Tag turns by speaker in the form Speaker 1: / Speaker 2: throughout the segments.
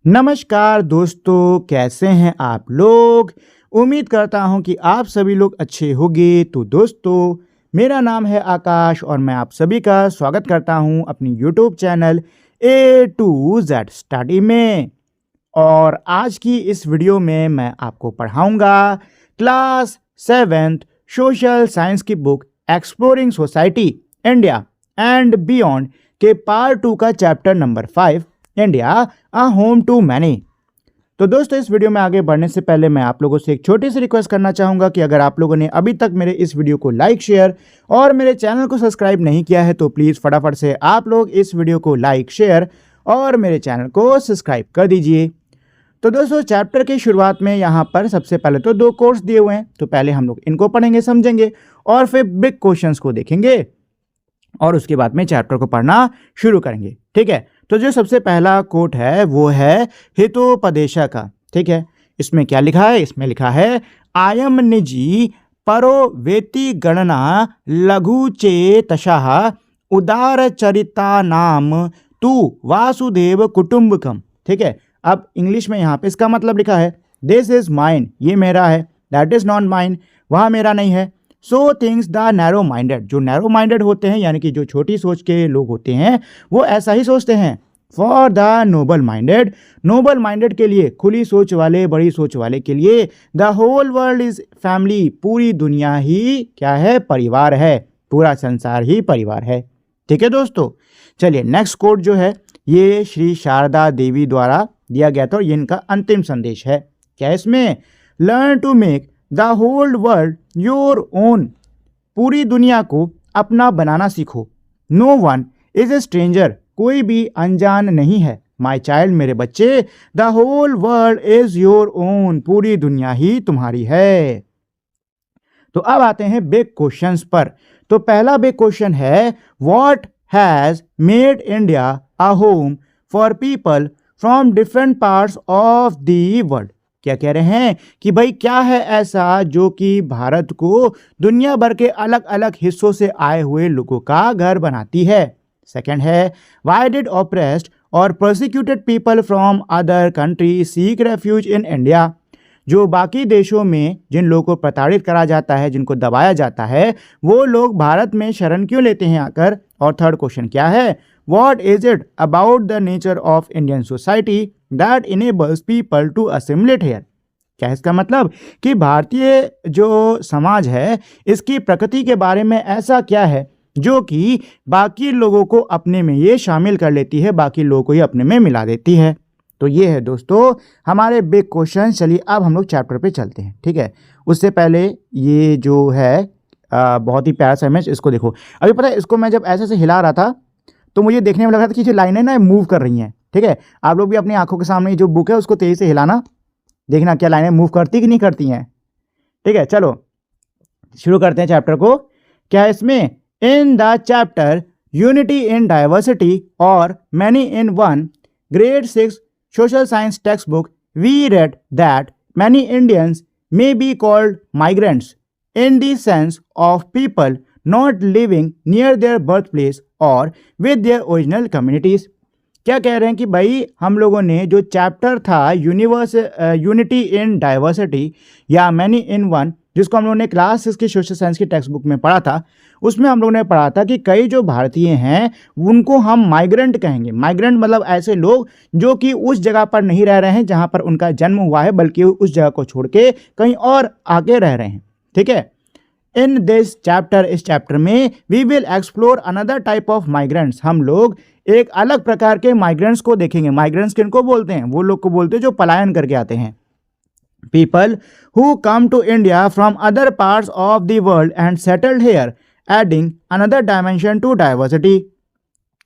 Speaker 1: नमस्कार दोस्तों, कैसे हैं आप लोग। उम्मीद करता हूं कि आप सभी लोग अच्छे होंगे। तो दोस्तों, मेरा नाम है आकाश और मैं आप सभी का स्वागत करता हूं अपनी YouTube channel A to Z study में। और आज की इस वीडियो में मैं आपको पढ़ाऊंगा क्लास 7th सोशल साइंस की book exploring society India and beyond के पार्ट 2 का chapter number 5, India a home to many. तो दोस्तों, इस वीडियो में आगे बढ़ने से पहले मैं आप लोगों से एक छोटी सी रिक्वेस्ट करना चाहूँगा कि अगर आप लोगों ने अभी तक मेरे इस वीडियो को लाइक, शेयर और मेरे चैनल को सब्सक्राइब नहीं किया है तो प्लीज़ फटाफट से आप लोग इस वीडियो को लाइक, शेयर और मेरे चैनल को सब्सक्राइब कर दीजिए। तो दोस्तों, चैप्टर की शुरुआत में यहाँ पर सबसे पहले तो 2 कोर्स दिए हुए हैं, तो पहले हम लोग इनको पढ़ेंगे, समझेंगे और फिर बिग क्वेश्चंस को देखेंगे और उसके बाद में चैप्टर को पढ़ना शुरू करेंगे। ठीक है, तो जो सबसे पहला कोट है वो है हितोपदेश का। ठीक है, इसमें क्या लिखा है? इसमें लिखा है आयम निजी परो वेति गणना लघु चेतशः उदार चरिता नाम तू वासुदेव कुटुंबकम। ठीक है, अब इंग्लिश में यहाँ पे इसका मतलब लिखा है दिस इज माइन, ये मेरा है, दैट इज नॉट माइन, वह मेरा नहीं है। So things the narrow minded, जो नैरो माइंडेड होते हैं यानी कि जो छोटी सोच के लोग होते हैं वो ऐसा ही सोचते हैं। For the noble minded, noble minded के लिए, खुली सोच वाले, बड़ी सोच वाले के लिए the whole world is family, पूरी दुनिया ही क्या है? परिवार है, पूरा संसार ही परिवार है। ठीक है दोस्तों, चलिए नेक्स्ट कोट जो है ये श्री शारदा देवी द्वारा दिया गया था और ये इनका अंतिम संदेश है। क्या इसमें? Learn to make the whole world your own, पूरी दुनिया को अपना बनाना सीखो। No one is a stranger, कोई भी अनजान नहीं है। माई चाइल्ड, मेरे बच्चे, the whole world is your own, पूरी दुनिया ही तुम्हारी है। तो अब आते हैं बिग क्वेश्चंस पर। तो पहला बिग क्वेश्चन है what has made India a home for people from different parts of the world. क्या कह रहे हैं कि भाई क्या है ऐसा जो कि भारत को दुनिया भर के अलग अलग हिस्सों से आए हुए लोगों का घर बनाती है। सेकंड है व्हाई डिड ऑप्रेस्ड और prosecuted people from other country seek refuge in India, जो बाकी देशों में जिन लोगों को प्रताड़ित करा जाता है, जिनको दबाया जाता है, वो लोग भारत में शरण क्यों लेते हैं आकर। और थर्ड क्वेश्चन क्या है what is it about the nature of Indian society that enables people to assimilate here. क्या इसका मतलब कि भारतीय जो समाज है इसकी प्रकृति के बारे में ऐसा क्या है जो कि बाकी लोगों को अपने में ये शामिल कर लेती है, बाकी लोगों को ये अपने में मिला देती है। तो ये है दोस्तों हमारे बिग क्वेश्चन। चलिए अब हम लोग चैप्टर पे चलते हैं। ठीक है, उससे पहले ये जो है बहुत ही प्यारा सा इमेज, इसको देखो। अभी पता है, इसको मैं जब ऐसे से हिला रहा था तो मुझे देखने में लगा था कि जो लाइनें ना मूव कर रही हैं। ठीक है, आप लोग भी अपनी आंखों के सामने जो बुक है उसको तेजी से हिलाना, देखना क्या लाइनें मूव करती कि नहीं करती हैं। ठीक है, चलो शुरू करते हैं चैप्टर को। क्या इसमें in the chapter unity in diversity और many in one, grade 6 social science textbook, we read that many Indians may be called migrants in the sense of people not living near their birthplace or with their original communities। क्या कह रहे हैं कि भाई हम लोगों ने जो चैप्टर था यूनिटी इन डाइवर्सिटी या मैनी इन वन, जिसको हम लोगों ने क्लास 6 की सोशल साइंस की टेक्स्ट बुक में पढ़ा था, उसमें हम लोगों ने पढ़ा था कि कई जो भारतीय हैं उनको हम माइग्रेंट कहेंगे। माइग्रेंट मतलब ऐसे लोग जो कि उस जगह पर नहीं रह रहे हैं जहां पर उनका जन्म हुआ है, बल्कि उस जगह को छोड़ के कहीं और आगे रह रहे हैं। ठीक है, इन दिस चैप्टर, इस चैप्टर में we will explore another type of migrants, हम लोग एक अलग प्रकार के माइग्रेंट्स को देखेंगे। माइग्रेंट्स किनको बोलते हैं? वो लोग को बोलते हैं जो पलायन करके आते हैं। People who come to India from other parts of the world and settled here, adding another dimension to diversity।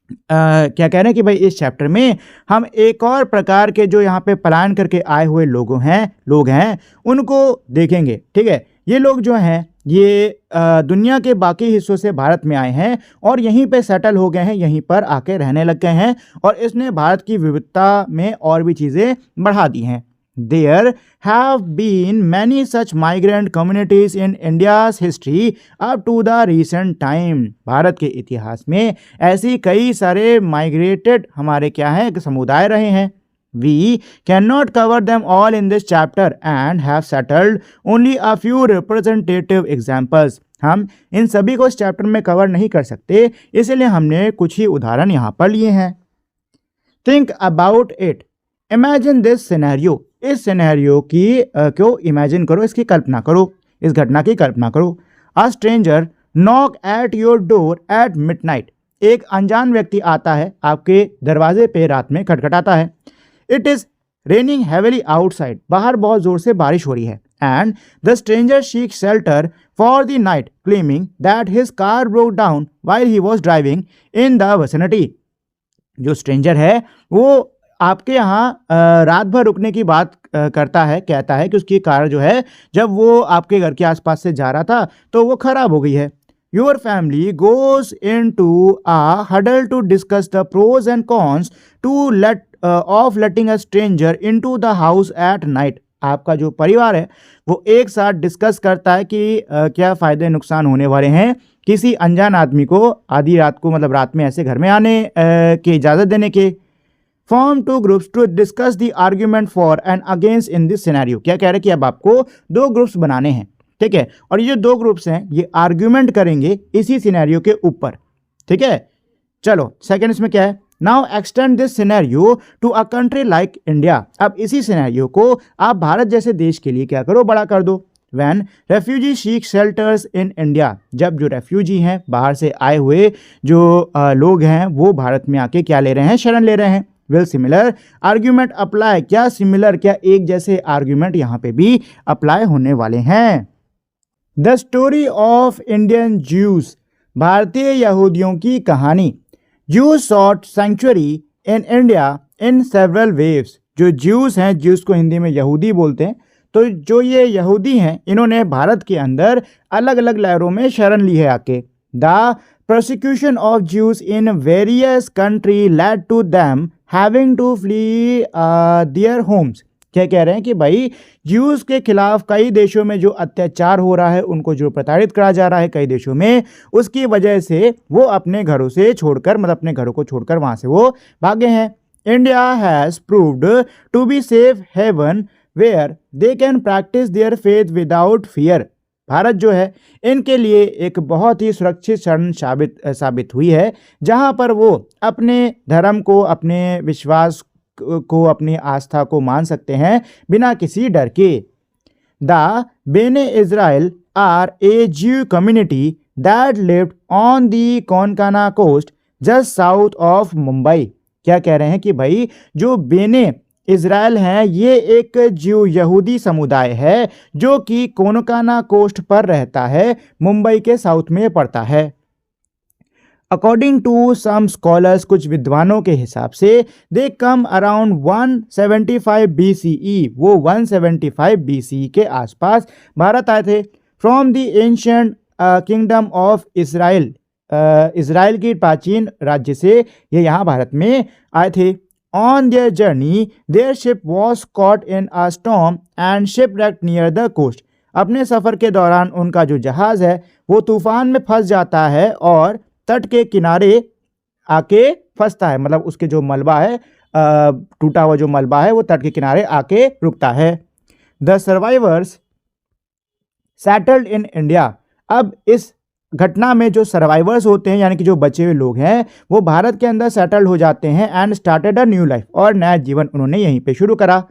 Speaker 1: क्या कह रहे हैं कि भाई इस चैप्टर में हम एक और प्रकार के जो यहाँ पे पलायन करके आए हुए लोग हैं उनको देखेंगे। ठीक है, ये लोग जो हैं ये दुनिया के बाकी हिस्सों से भारत में आए हैं और यहीं पे सेटल हो गए हैं, यहीं पर आके रहने लग गए हैं और इसने भारत की विविधता में और भी चीज़ें बढ़ा दी हैं। There have been many such migrant communities in India's history up to the recent time। Bharat के इतिहास में ऐसी कई सारे माइग्रेटेड हमारे क्या हैं समुदाय रहे हैं। We cannot cover them all in this chapter and have settled only a few representative examples. हम इन सभी को इस चैप्टर में कवर नहीं कर सकते, इसलिए हमने कुछ ही उदाहरण यहाँ पर लिए हैं. Think about it. Imagine this scenario. इस सिनेरियो की को इमेजिन करो, इसकी कल्पना करो, इस घटना की कल्पना करो. A stranger knock at your door at midnight. एक अनजान व्यक्ति आता है आपके दरवाजे पे रात में खटखटाता है. It is raining heavily outside. बाहर बहुत जोर से बारिश हो रही है. And the stranger seeks shelter for the night, claiming that his car broke down while he was driving in the vicinity. जो स्ट्रेंजर है वो आपके यहाँ रात भर रुकने की बात करता है, कहता है कि उसकी कार जो है जब वो आपके घर के आसपास से जा रहा था तो वो खराब हो गई है. Your family goes into a huddle to discuss the pros and cons of letting a stranger into the house at night. आपका जो परिवार है वो एक साथ डिस्कस करता है कि क्या फ़ायदे नुकसान होने वाले हैं किसी अनजान आदमी को आधी रात को, मतलब रात में ऐसे घर में आने की इजाज़त देने के. Form 2 groups to discuss the argument for and against in this scenario. क्या कह रहे हैं कि अब आपको 2 ग्रुप्स बनाने हैं, ठीक है, और ये जो 2 ग्रुप्स हैं ये आर्ग्यूमेंट करेंगे इसी सिनेरियो के ऊपर, ठीक है. चलो सेकंड इसमें क्या है, now extend this scenario to a country like India. अब इसी सिनेरियो को आप भारत जैसे देश के लिए क्या करो, बड़ा कर दो. When refugee seek shelters in India. जब जो रेफ्यूजी हैं, बाहर से आए हुए जो लोग हैं वो भारत में आके क्या ले रहे हैं, शरण ले रहे हैं. Will similar argument apply. क्या सिमिलर, क्या एक जैसे आर्ग्यूमेंट यहाँ पे भी अप्लाई होने वाले हैं. The story of Indian Jews. भारतीय यहूदियों की कहानी. Jews sought sanctuary in India in several ways. जो ज्यूज हैं, ज्यूज को हिंदी में यहूदी बोलते हैं, तो जो ये यहूदी हैं इन्होंने भारत के अंदर अलग अलग लहरों में शरण ली है आके. The persecution of Jews in various countries led to them having to flee their homes. क्या कह रहे हैं कि भाई ज्यूज के खिलाफ कई देशों में जो अत्याचार हो रहा है, उनको जो प्रताड़ित करा जा रहा है कई देशों में, उसकी वजह से वो अपने घरों से छोड़कर, मतलब अपने घरों को छोड़कर वहां से वो भागे हैं. India has proved to be safe haven where they can practice their faith without fear. Bharat जो है इनके लिए एक बहुत ही सुरक्षित शरण साबित हुई है, जहां पर वो अपने धर्म को, अपने विश्वास को, अपनी आस्था को मान सकते हैं बिना किसी डर के. द बेने Israel are a Jew community that lived on the Konkan coast just south of Mumbai. क्या कह रहे हैं कि भाई जो बेने इज़राइल हैं ये एक ज्यू यहूदी समुदाय है जो कि कोनकाना कोस्ट पर रहता है, मुंबई के साउथ में पड़ता है. अकॉर्डिंग टू सम स्कॉलर्स, कुछ विद्वानों के हिसाब से, दे कम अराउंड 175 BCE. वो 175 BCE के आसपास भारत आए थे. From the ancient kingdom of Israel. Israel की प्राचीन राज्य से ये यहाँ भारत में आए थे. On their journey their ship was caught in a storm and shipwrecked near the coast. अपने सफ़र के दौरान उनका जो जहाज़ है वो तूफान में फंस जाता है और तट के किनारे आके फंसता है, मतलब उसके जो मलबा है, टूटा हुआ जो मलबा है वो तट के किनारे आके रुकता है. The survivors settled in India. अब इस घटना में जो सर्वाइवर्स होते हैं यानी कि जो बचे हुए लोग हैं वो भारत के अंदर सेटल्ड हो जाते हैं. And started a new life. और नया जीवन उन्होंने यहीं पे शुरू करा.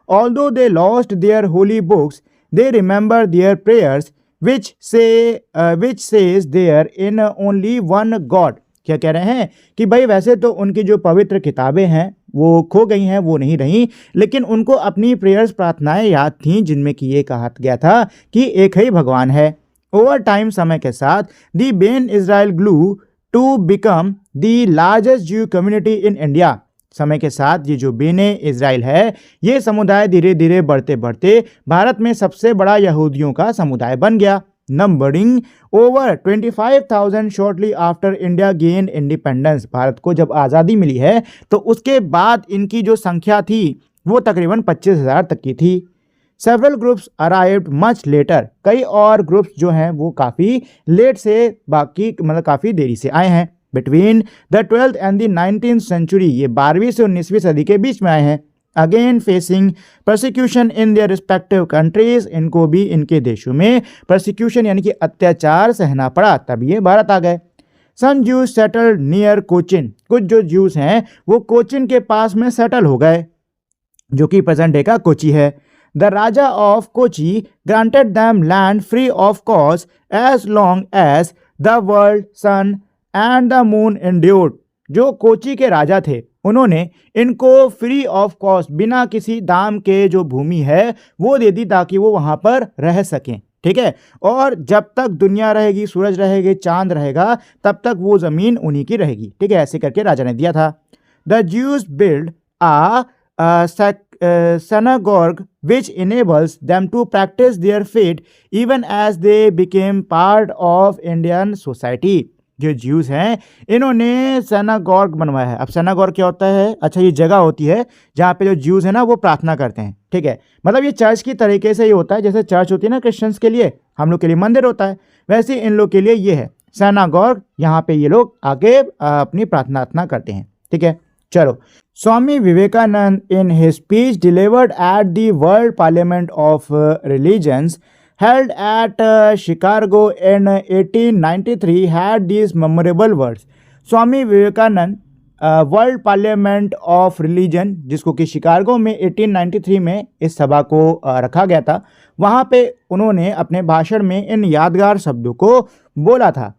Speaker 1: Although they lost their holy books they remember their prayers which says there in only one God. क्या कह रहे हैं कि भाई वैसे तो उनकी जो पवित्र किताबें हैं वो खो गई हैं, वो नहीं रहीं, लेकिन उनको अपनी प्रेयर्स, प्रार्थनाएं याद थीं जिनमें कि ये कहा गया था कि एक ही भगवान है. ओवर टाइम, समय के साथ, the Bene Israel grew to become the largest Jew community in India. समय के साथ ये जो बेने इज़राइल है ये समुदाय धीरे धीरे बढ़ते बढ़ते भारत में सबसे बड़ा यहूदियों का समुदाय बन गया. Numbering over 25,000 shortly after India gain independence. Bharat को जब आज़ादी मिली है तो उसके बाद इनकी जो संख्या थी वो तकरीबन 25,000 तक की थी. Several groups arrived much later. कई और ग्रुप्स जो हैं वो काफ़ी लेट से, बाकी मतलब काफ़ी देरी से आए हैं. Between the 12th and the 19th century. ये 12वीं से 19वीं सदी के बीच में आए हैं. Again facing persecution in their respective countries, इनको भी इनके देशों में परसिक्यूशन यानी कि अत्याचार सहना पड़ा, तब ये भारत आ गए। सम ज्यूज सेटल्ड नियर कोचिन, कुछ जो ज्यूज हैं वो कोचिन के पास में सेटल हो गए, जो कि प्रेजेंट डे का कोची है। The raja of Kochi granted them land free of cost as long as the world sun and the moon endured, जो कोची के राजा थे उन्होंने इनको फ्री ऑफ कॉस्ट, बिना किसी दाम के जो भूमि है वो दे दी ताकि वो वहां पर रह सकें, ठीक है। और जब तक दुनिया रहेगी, सूरज रहेगी, चांद रहेगा, तब तक वो जमीन उन्हीं की रहेगी, ठीक है। ऐसे करके राजा ने दिया था। The Jews build a synagogue which enables them to practice their faith even as they became part of Indian society। जो ज्यूज हैं इन्होंने सिनागॉग बनवाया है। अब सिनागॉग क्या होता है? अच्छा, ये जगह होती है जहाँ पे जो ज्यूज है ना वो प्रार्थना करते हैं, ठीक है। मतलब ये चर्च की तरीके से ही होता है, जैसे चर्च होती है ना क्रिश्चियंस के लिए, हम लोग के लिए मंदिर होता है, वैसे इन लोग के लिए ये है सिनागॉग। यहाँ पे ये लोग आके अपनी प्रार्थना करते हैं, ठीक है। चलो, Swami Vivekananda in his speech delivered at the World Parliament of Religions held at Chicago in 1893 had these memorable words। Swami Vivekananda World Parliament of Religion, जिसको कि शिकागो में 1893 में इस सभा को रखा गया था, वहाँ पे उन्होंने अपने भाषण में इन यादगार शब्दों को बोला था।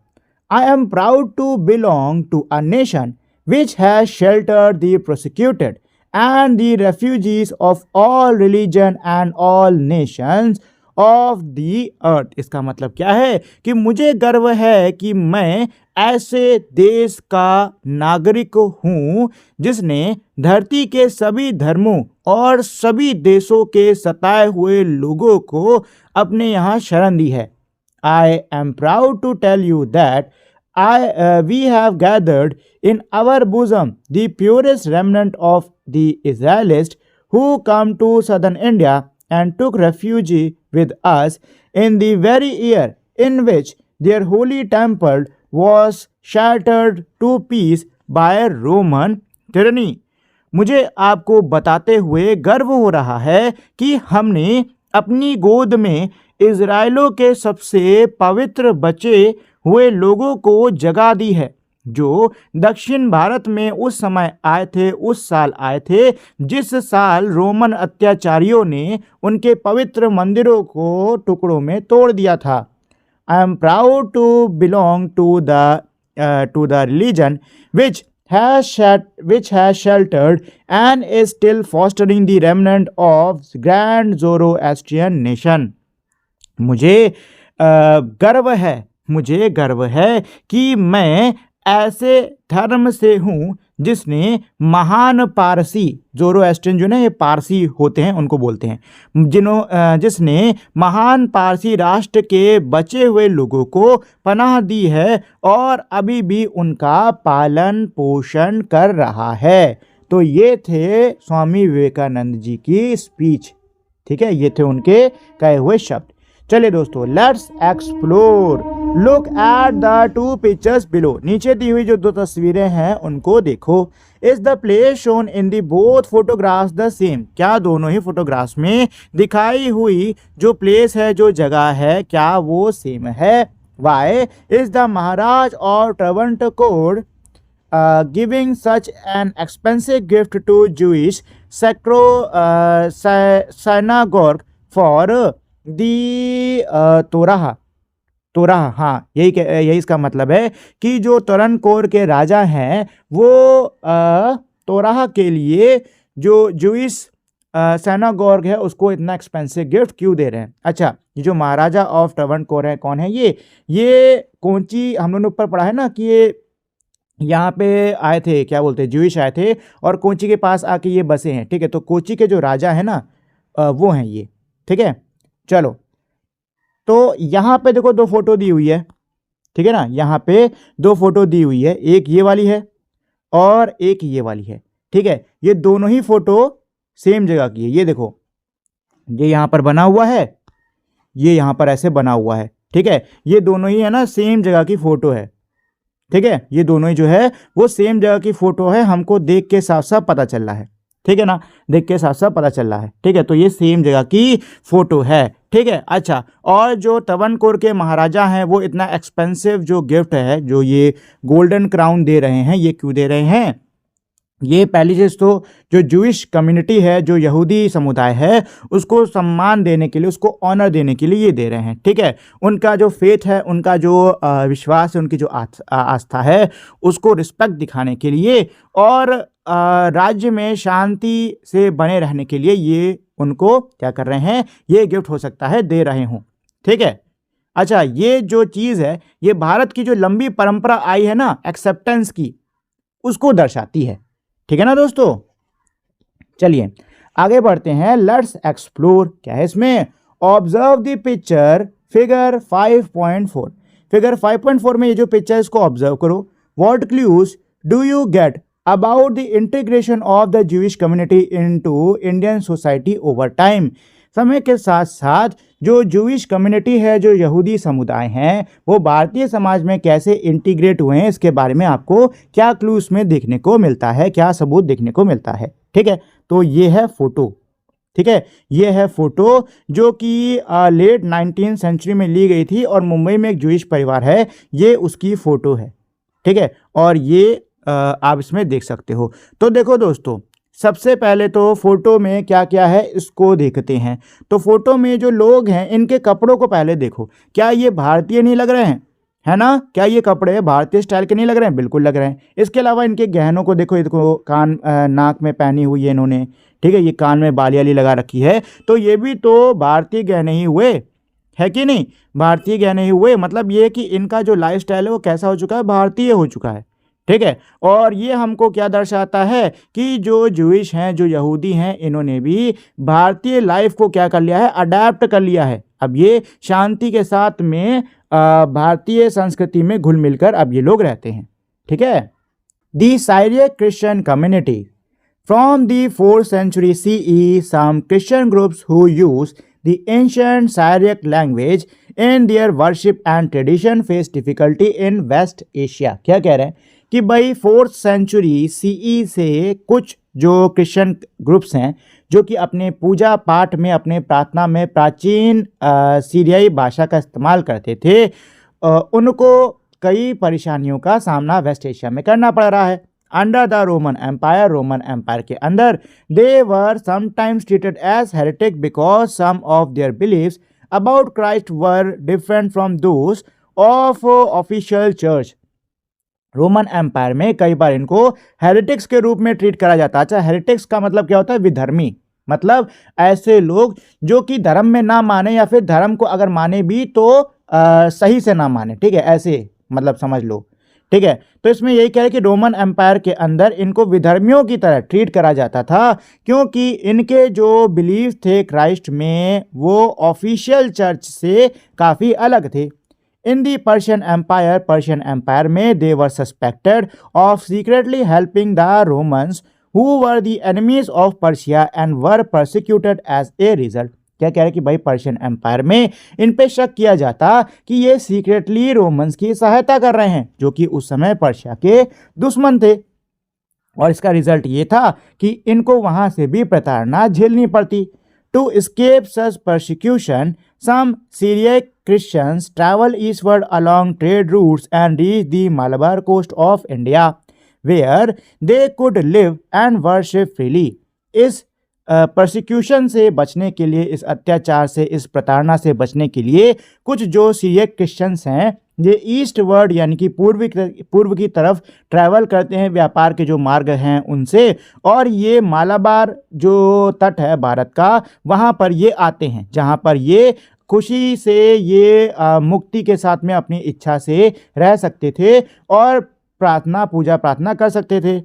Speaker 1: I am proud to belong to a nation which has sheltered the persecuted and the refugees of all religion and all nations of the earth। इसका मतलब क्या है कि मुझे गर्व है कि मैं ऐसे देश का नागरिक हूँ जिसने धरती के सभी धर्मों और सभी देशों के सताए हुए लोगों को अपने यहाँ शरण दी है। I am proud to tell you that we have gathered in our bosom the purest remnant of the Israelites who come to southern India and took refuge with us in the very year in which their holy temple was shattered to pieces by Roman tyranny। मुझे आपको बताते हुए गर्व हो रहा है कि हमने अपनी गोद में इज़राइलों के सबसे पवित्र बचे हुए लोगों को जगा दी है, जो दक्षिण भारत में उस समय आए थे, उस साल आए थे जिस साल रोमन अत्याचारियों ने उनके पवित्र मंदिरों को टुकड़ों में तोड़ दिया था। I am proud to belong to the religion which has sheltered and is still fostering the remnant of grand Zoroastrian nation। मुझे गर्व है कि मैं ऐसे धर्म से हूँ जिसने महान पारसी, ज़ोरोएस्ट्रियन जो ना ये पारसी होते हैं उनको बोलते हैं, जिसने महान पारसी राष्ट्र के बचे हुए लोगों को पनाह दी है और अभी भी उनका पालन पोषण कर रहा है। तो ये थे स्वामी विवेकानंद जी की स्पीच, ठीक है, ये थे उनके कहे हुए शब्द। चलिए दोस्तों, let's explore. Look at the two pictures below. नीचे दी हुई जो दो तस्वीरें हैं उनको देखो। Is the place shown in the both photographs the same? क्या दोनों ही फोटोग्राफ्स में दिखाई हुई जो प्लेस है, जो जगह है, क्या वो सेम है? वाई इज द महाराज और Travancore giving such an expensive gift to Jewish synagogue for the Torah? हाँ, यही इसका मतलब है कि जो तुरनकोर के राजा हैं वो तोराह के लिए जो जूइश सिनागॉग है उसको इतना एक्सपेंसिव गिफ्ट क्यों दे रहे हैं? अच्छा, ये जो महाराजा ऑफ ट्रावंकोर है कौन है? ये कोंची हम लोगों ने ऊपर पढ़ा है ना कि ये यहाँ पे आए थे, क्या बोलते हैं, जूइश आए थे और कोंची के पास आके ये बसे हैं, ठीक है। तो कोंची के जो राजा है ना वो हैं ये, ठीक है। चलो, तो यहाँ पे देखो दो फोटो दी हुई है, ठीक है ना, यहाँ पे दो फोटो दी हुई है, एक ये वाली है और एक ये वाली है, ठीक है। ये दोनों ही फोटो सेम जगह की है। ये देखो, ये यहाँ पर बना हुआ है, ये यहाँ पर ऐसे बना हुआ है, ठीक है। ये दोनों ही है ना सेम जगह की फोटो है, ठीक है। ये दोनों ही जो है वो सेम जगह की फोटो है, हमको देख के साफ साफ पता चल रहा है, ठीक है ना, देख के साथ साथ पता चल रहा है। ठीक है, तो ये सेम जगह की फोटो है। ठीक है, अच्छा, और जो तवनकोर के महाराजा हैं वो इतना एक्सपेंसिव जो गिफ्ट है, जो ये गोल्डन क्राउन दे रहे हैं, ये क्यों दे रहे हैं? ये पहली चीज तो जो जूइश कम्युनिटी है, जो यहूदी समुदाय है, उसको सम्मान देने के लिए, उसको ऑनर देने के लिए ये दे रहे हैं। ठीक है, उनका जो फेथ है, उनका जो विश्वास है, उनकी जो आस्था है, उसको रिस्पेक्ट दिखाने के लिए और राज्य में शांति से बने रहने के लिए ये उनको क्या कर रहे हैं, ये गिफ्ट हो सकता है दे रहे हों। ठीक है, अच्छा, ये जो चीज़ है ये भारत की जो लंबी परंपरा आई है ना एक्सेप्टेंस की, उसको दर्शाती है। ठीक है ना दोस्तों, चलिए आगे बढ़ते हैं। Let's explore. क्या है इसमें? Observe the picture figure 5.4। Figure 5.4 में ये जो पिक्चर है इसको ऑब्जर्व करो। What clues do you get about the integration of the Jewish community into Indian society over time? समय के साथ साथ जो ज्यूइश कम्युनिटी है, जो यहूदी समुदाय हैं, वो भारतीय समाज में कैसे इंटीग्रेट हुए हैं, इसके बारे में आपको क्या क्लूज में देखने को मिलता है, क्या सबूत देखने को मिलता है। ठीक है, तो ये है फोटो। ठीक है, ये है फोटो जो कि लेट 19वीं सेंचुरी में ली गई थी और मुंबई में एक ज्यूइश परिवार है, ये उसकी फोटो है। ठीक है, और ये आप इसमें देख सकते हो। तो देखो दोस्तों, सबसे पहले तो फोटो में क्या क्या है इसको देखते हैं। तो फोटो में जो लोग हैं इनके कपड़ों को पहले देखो, क्या ये भारतीय नहीं लग रहे हैं? है ना, क्या ये कपड़े भारतीय स्टाइल के नहीं लग रहे हैं? बिल्कुल लग रहे हैं। इसके अलावा इनके गहनों को देखो, इनको कान नाक में पहनी हुई है इन्होंने। ठीक है, ये कान में बालियाली लगा रखी है, तो ये भी तो भारतीय गहने ही हुए, है कि नहीं? भारतीय गहने ही हुए, मतलब ये कि इनका जो लाइफ स्टाइल है वो कैसा हो चुका है, भारतीय हो चुका है। ठीक है, और ये हमको क्या दर्शाता है कि जो ज्यूइश हैं, जो यहूदी हैं, इन्होंने भी भारतीय लाइफ को क्या कर लिया है, अडेप्ट कर लिया है। अब ये शांति के साथ में भारतीय संस्कृति में घुल मिलकर अब ये लोग रहते हैं। ठीक है, the Syriac Christian community from the 4th century CE, some Christian groups who use the ancient Syriac language in their worship and tradition face difficulty in West Asia। क्या कह रहे हैं कि भाई 4th century CE से कुछ जो Christian groups हैं जो कि अपने पूजा पाठ में, अपने प्रार्थना में प्राचीन सीरियाई भाषा का इस्तेमाल करते थे, उनको कई परेशानियों का सामना वेस्ट एशिया में करना पड़ रहा है। अंडर द रोमन एम्पायर के अंदर they were sometimes treated as heretic because some of their beliefs about Christ were different from those of official church. Roman Empire में कई बार इनको हेरेटिक्स के रूप में ट्रीट करा जाता है। अच्छा, हेरेटिक्स का मतलब क्या होता है? विधर्मी, मतलब ऐसे लोग जो कि धर्म में ना माने या फिर धर्म को अगर माने भी तो सही से ना माने। ठीक है, ऐसे मतलब समझ लो। ठीक है, तो इसमें यही कह रहे कि रोमन एम्पायर के अंदर इनको विधर्मियों की तरह ट्रीट करा जाता था, क्योंकि इनके जो बिलीफ थे क्राइस्ट में वो ऑफिशियल चर्च से काफ़ी अलग थे। इन दी पर्शियन एम्पायर में they were suspected of secretly helping the Romans who were the enemies of Persia and were persecuted as a result. क्या कह रहे कि भाई पर्शियन एम्पायर में इन पे शक किया जाता कि ये सीक्रेटली रोमन्स की सहायता कर रहे हैं, जो कि उस समय पर्शिया के दुश्मन थे, और इसका रिजल्ट ये था कि इनको वहां से भी प्रताड़ना झेलनी पड़ती। To escape such persecution some Syriac Christians travel eastward along trade routes and reach the Malabar coast of India, where they could live and worship freely। इस परसिक्यूशन से बचने के लिए, इस अत्याचार से, इस प्रताड़ना से बचने के लिए कुछ जो सीरियक क्रिश्चियंस हैं ये ईस्ट वर्ड यानी कि पूर्व की तरफ ट्रैवल करते हैं, व्यापार के जो मार्ग हैं उनसे, और ये मालाबार जो तट है भारत का, वहाँ पर ये आते हैं, जहाँ पर ये खुशी से ये मुक्ति के साथ में अपनी इच्छा से रह सकते थे और पूजा प्रार्थना कर सकते थे।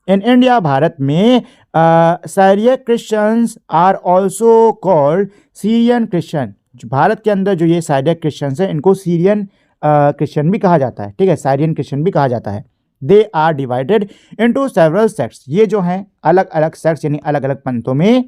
Speaker 1: इन इंडिया, भारत में Syriac Christians are also called Syrian Christian. Bharat के अंदर जो ये साइरियक क्रिश्चियंस हैं इनको सीरियन क्रिश्चियन भी कहा जाता है। ठीक है, साइरियन क्रिश्चियन भी कहा जाता है। They are divided into several sects. ये जो हैं अलग अलग सेक्ट्स यानी अलग अलग पंथों में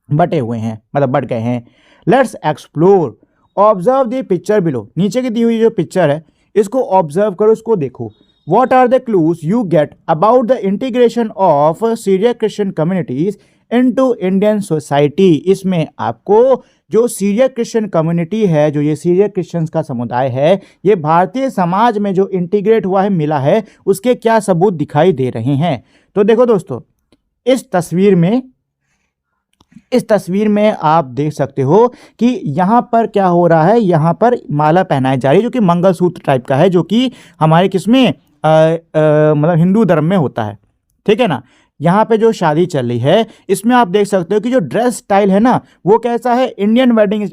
Speaker 1: बटे हुए हैं, मतलब बढ़ गए हैं। Let's explore. Observe the picture below. नीचे की दी हुई जो पिक्चर है इसको ऑब्जर्व करो, इसको देखो। What are the clues you get about the integration of Syriac Christian communities into Indian society? इसमें आपको जो सीरियक क्रिश्चियन कम्युनिटी है, जो ये सीरियक क्रिश्चियंस का समुदाय है, ये भारतीय समाज में जो इंटीग्रेट हुआ है, मिला है, उसके क्या सबूत दिखाई दे रहे हैं। तो देखो दोस्तों, इस तस्वीर में आप देख सकते हो कि यहाँ पर क्या हो रहा है। यहाँ पर माला पहनाई जा रही है जो कि मंगलसूत्र टाइप का है, जो कि हमारे किसमें मतलब हिंदू धर्म में होता है, ठीक है ना। यहाँ पे जो शादी चल रही है, इसमें आप देख सकते हो कि जो ड्रेस स्टाइल है ना, वो कैसा है, इंडियन वेडिंग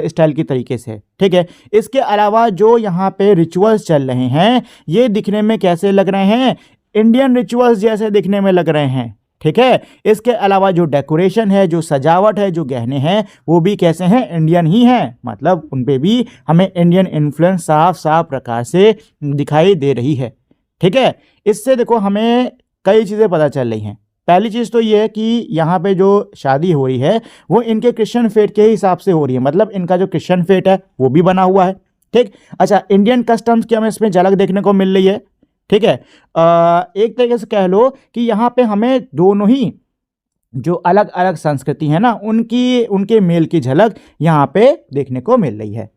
Speaker 1: स्टाइल की तरीके से, ठीक है। इसके अलावा जो यहाँ पे रिचुअल्स चल रहे हैं, ये दिखने में कैसे लग रहे हैं, इंडियन रिचुअल्स जैसे दिखने में लग रहे हैं, ठीक है। इसके अलावा जो डेकोरेशन है, जो सजावट है, जो गहने हैं, वो भी कैसे हैं, इंडियन ही हैं। मतलब उन पे भी हमें इंडियन इन्फ्लुएंस साफ साफ प्रकार से दिखाई दे रही है, ठीक है। इससे देखो हमें कई चीज़ें पता चल रही हैं। पहली चीज़ तो ये है कि यहाँ पे जो शादी हो रही है वो इनके क्रिश्चियन फेट के हिसाब से हो रही है, मतलब इनका जो क्रिश्चियन फेट है वो भी बना हुआ है, ठीक। अच्छा, इंडियन कस्टम्स की हमें इसमें झलक देखने को मिल रही है, ठीक है। एक तरीके से कह लो कि यहाँ पे हमें दोनों ही जो अलग अलग संस्कृति है ना, उनके मेल की झलक यहाँ पे देखने को मिल रही है,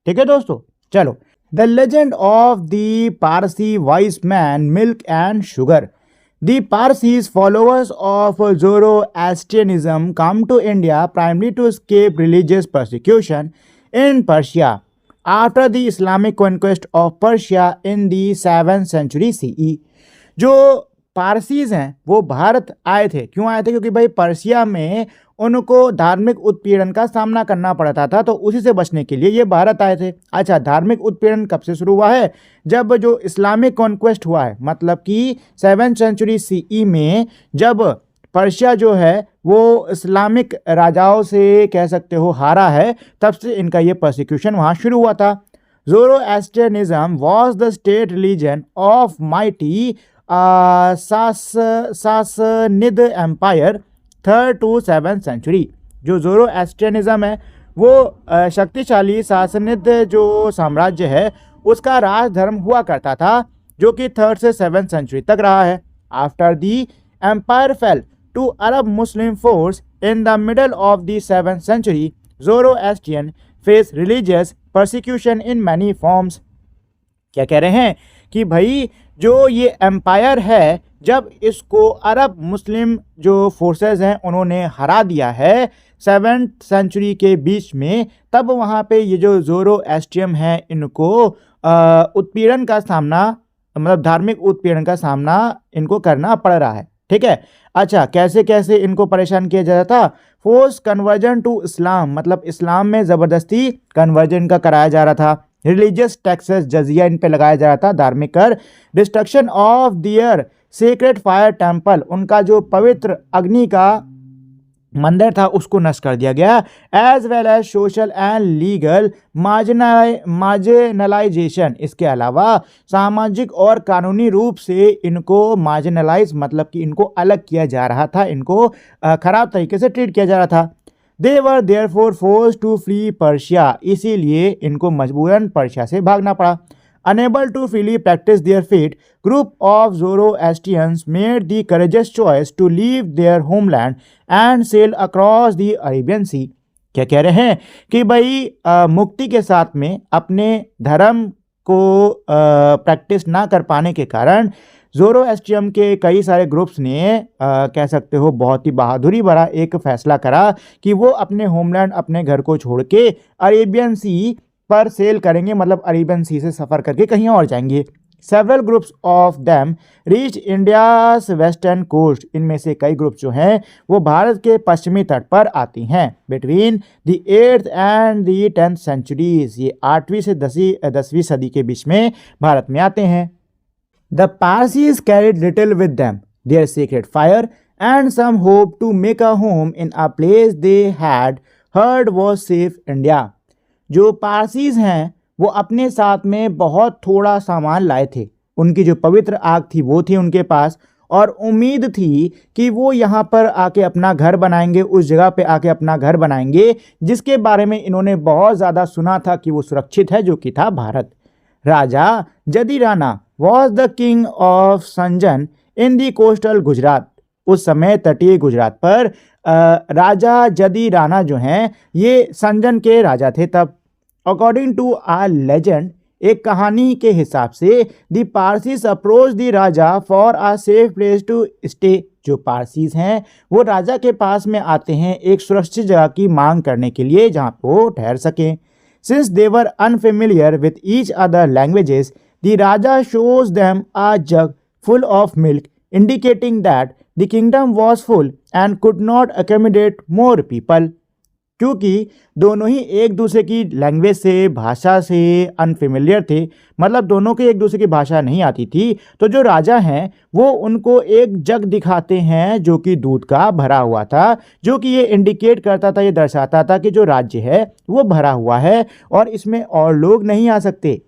Speaker 1: ठीक है दोस्तों। चलो, the legend of the Parsi wise man, milk and sugar. The Parsis, followers of Zoroastrianism, come to India primarily to escape religious persecution in Persia after the Islamic conquest of Persia in the 7th century CE. जो पारसीज हैं वो भारत आए थे। क्यों आए थे? क्योंकि भाई पर्शिया में उनको धार्मिक उत्पीड़न का सामना करना पड़ता था, तो उसी से बचने के लिए ये भारत आए थे। अच्छा, धार्मिक उत्पीड़न कब से शुरू हुआ है? जब जो इस्लामिक कॉन्क्वेस्ट हुआ है, मतलब कि 7th सेंचुरी CE में जब पर्शिया जो है वो इस्लामिक राजाओं से कह सकते हो हारा है, तब से इनका ये परसिक्यूशन वहाँ शुरू हुआ था। Zoroastrianism was the state religion of mighty Sassanid Empire 3rd to 7th century. जो ज़ोरोएस्ट्रियनिज्म है वो शक्तिशाली सासनिद जो साम्राज्य है उसका राज धर्म हुआ करता था, जो कि 3rd से 7th सेंचुरी तक रहा है। After the empire fell to Arab Muslim force in the middle of the 7th century, Zoroastrian face religious persecution in many forms. क्या कह रहे हैं कि भाई जो ये एम्पायर है, जब इसको अरब मुस्लिम जो फोर्सेस हैं उन्होंने हरा दिया है 7th सेंचुरी के बीच में, तब वहाँ पे ये जो ज़ोरोएस्ट्रियम है इनको उत्पीड़न का सामना, मतलब धार्मिक उत्पीड़न का सामना इनको करना पड़ रहा है, ठीक है। अच्छा, कैसे कैसे इनको परेशान किया जा रहा था? फोर्स कन्वर्जन टू इस्लाम, मतलब इस्लाम में ज़बरदस्ती कन्वर्जन का कराया जा रहा था। रिलीजियस टैक्सेस, जजिया इन पे लगाया जा रहा था, धार्मिक कर। Destruction of their secret fire temple, उनका जो पवित्र अग्नि का मंदिर था उसको नष्ट कर दिया गया। As well as social and legal marginalisation, इसके अलावा सामाजिक और कानूनी रूप से इनको मार्जिनलाइज, मतलब कि इनको अलग किया जा रहा था, इनको खराब तरीके से ट्रीट किया जा रहा था। They were therefore forced to flee Persia, इसीलिए इनको मजबूरन पर्शिया से भागना पड़ा। Unable to freely practice their faith, group of Zoroastrians made the courageous choice to leave their homeland and sail across the Arabian Sea. क्या कह रहे हैं कि भाई मुक्ति के साथ में अपने धर्म को प्रैक्टिस ना कर पाने के कारण ज़ोरोएस्ट्रियम के कई सारे ग्रुप्स ने कह सकते हो बहुत ही बहादुरी भरा एक फैसला करा कि वो अपने होमलैंड, अपने घर को छोड़ के अरेबियन सी पर सेल करेंगे, मतलब अरेबियन सी से सफ़र करके कहीं और जाएंगे। Several groups of them reach India's western coast, इनमें से कई ग्रुप जो हैं वो भारत के पश्चिमी तट पर आती हैं। Between the 8th and the 10th centuries, ये 8वीं से 10वीं सदी के बीच में भारत में आते हैं। The Parsis carried little with them, their secret fire and some hope to make a home in a place they had heard was safe India. जो पारसीज हैं वो अपने साथ में बहुत थोड़ा सामान लाए थे, उनकी जो पवित्र आग थी वो थी उनके पास, और उम्मीद थी कि वो यहाँ पर आके अपना घर बनाएंगे, उस जगह पे आके अपना घर बनाएंगे जिसके बारे में इन्होंने बहुत ज़्यादा सुना था कि वो सुरक्षित है, जो कि था भारत। राजा जदी Rana was the king of Sanjan in the coastal Gujarat. उस समय तटीय गुजरात पर राजा जदी राणा जो हैं ये संजन के राजा थे तब। अकॉर्डिंग टू आ लेजेंड, एक कहानी के हिसाब से the Parsis approach the raja for a safe place to stay. जो पारसीज हैं वो राजा के पास में आते हैं एक सुरक्षित जगह की मांग करने के लिए जहाँ वो ठहर सकें। Since they were unfamiliar with each other languages, the raja shows them a jug full of milk, indicating that the kingdom was full and could not accommodate more people। क्योंकि दोनों ही एक दूसरे की लैंग्वेज से, भाषा से अनफेमिलियर थे, मतलब दोनों के एक दूसरे की भाषा नहीं आती थी, तो जो राजा हैं वो उनको एक जग दिखाते हैं जो कि दूध का भरा हुआ था, जो कि ये इंडिकेट करता था, ये दर्शाता था कि जो राज्य है वो भरा हुआ है और इसमें और लोग नहीं आ सकते।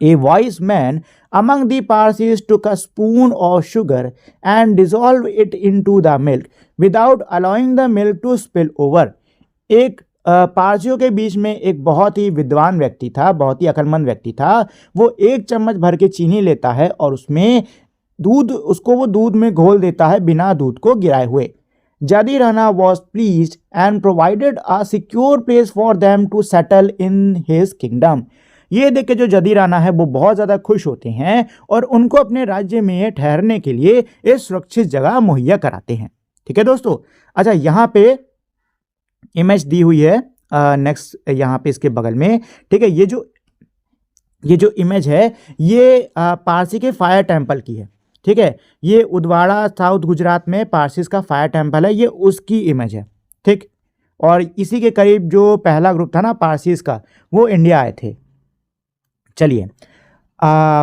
Speaker 1: A wise man among the Parsis took a spoon of sugar and dissolved it into the milk without allowing the milk to spill over। एक पारसियों के बीच में एक बहुत ही विद्वान व्यक्ति था, बहुत ही अक्लमंद व्यक्ति था। वो एक चम्मच भर के चीनी लेता है और उसमें वो दूध में घोल देता है बिना दूध को गिराए हुए। जदी Rana was pleased and provided a secure place for them to settle in his kingdom। ये देख के जो जदी राणा है वो बहुत ज़्यादा खुश होते हैं और उनको अपने राज्य में ठहरने के लिए एक सुरक्षित जगह मुहैया कराते हैं। ठीक है दोस्तों। अच्छा, यहाँ पे इमेज दी हुई है नेक्स्ट, यहाँ पे इसके बगल में। ठीक है, ये जो इमेज है ये पारसी के फायर टेम्पल की है। ठीक है, ये उदवाड़ा साउथ गुजरात में पारसीज का फायर टेम्पल है, ये उसकी इमेज है। ठीक, और इसी के करीब जो पहला ग्रुप था ना पारसीज का, वो इंडिया आए थे। चलिए,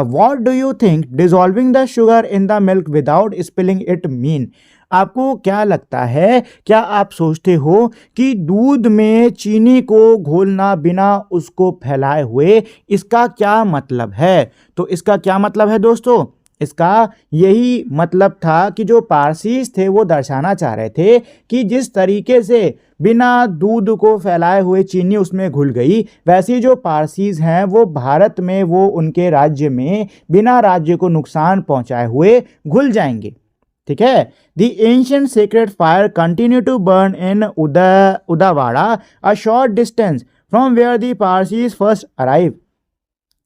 Speaker 1: what do you think dissolving the sugar in the milk without spilling it mean. आपको क्या लगता है, क्या आप सोचते हो कि दूध में चीनी को घोलना बिना उसको फैलाए हुए इसका क्या मतलब है? तो इसका क्या मतलब है दोस्तों? इसका यही मतलब था कि जो पारसीज थे वो दर्शाना चाह रहे थे कि जिस तरीके से बिना दूध को फैलाए हुए चीनी उसमें घुल गई, वैसे जो पारसीज हैं वो भारत में, वो उनके राज्य में बिना राज्य को नुकसान पहुंचाए हुए घुल जाएंगे। ठीक है। The ancient sacred fire continue to burn in Udvada a short distance from where the Parsis first arrive.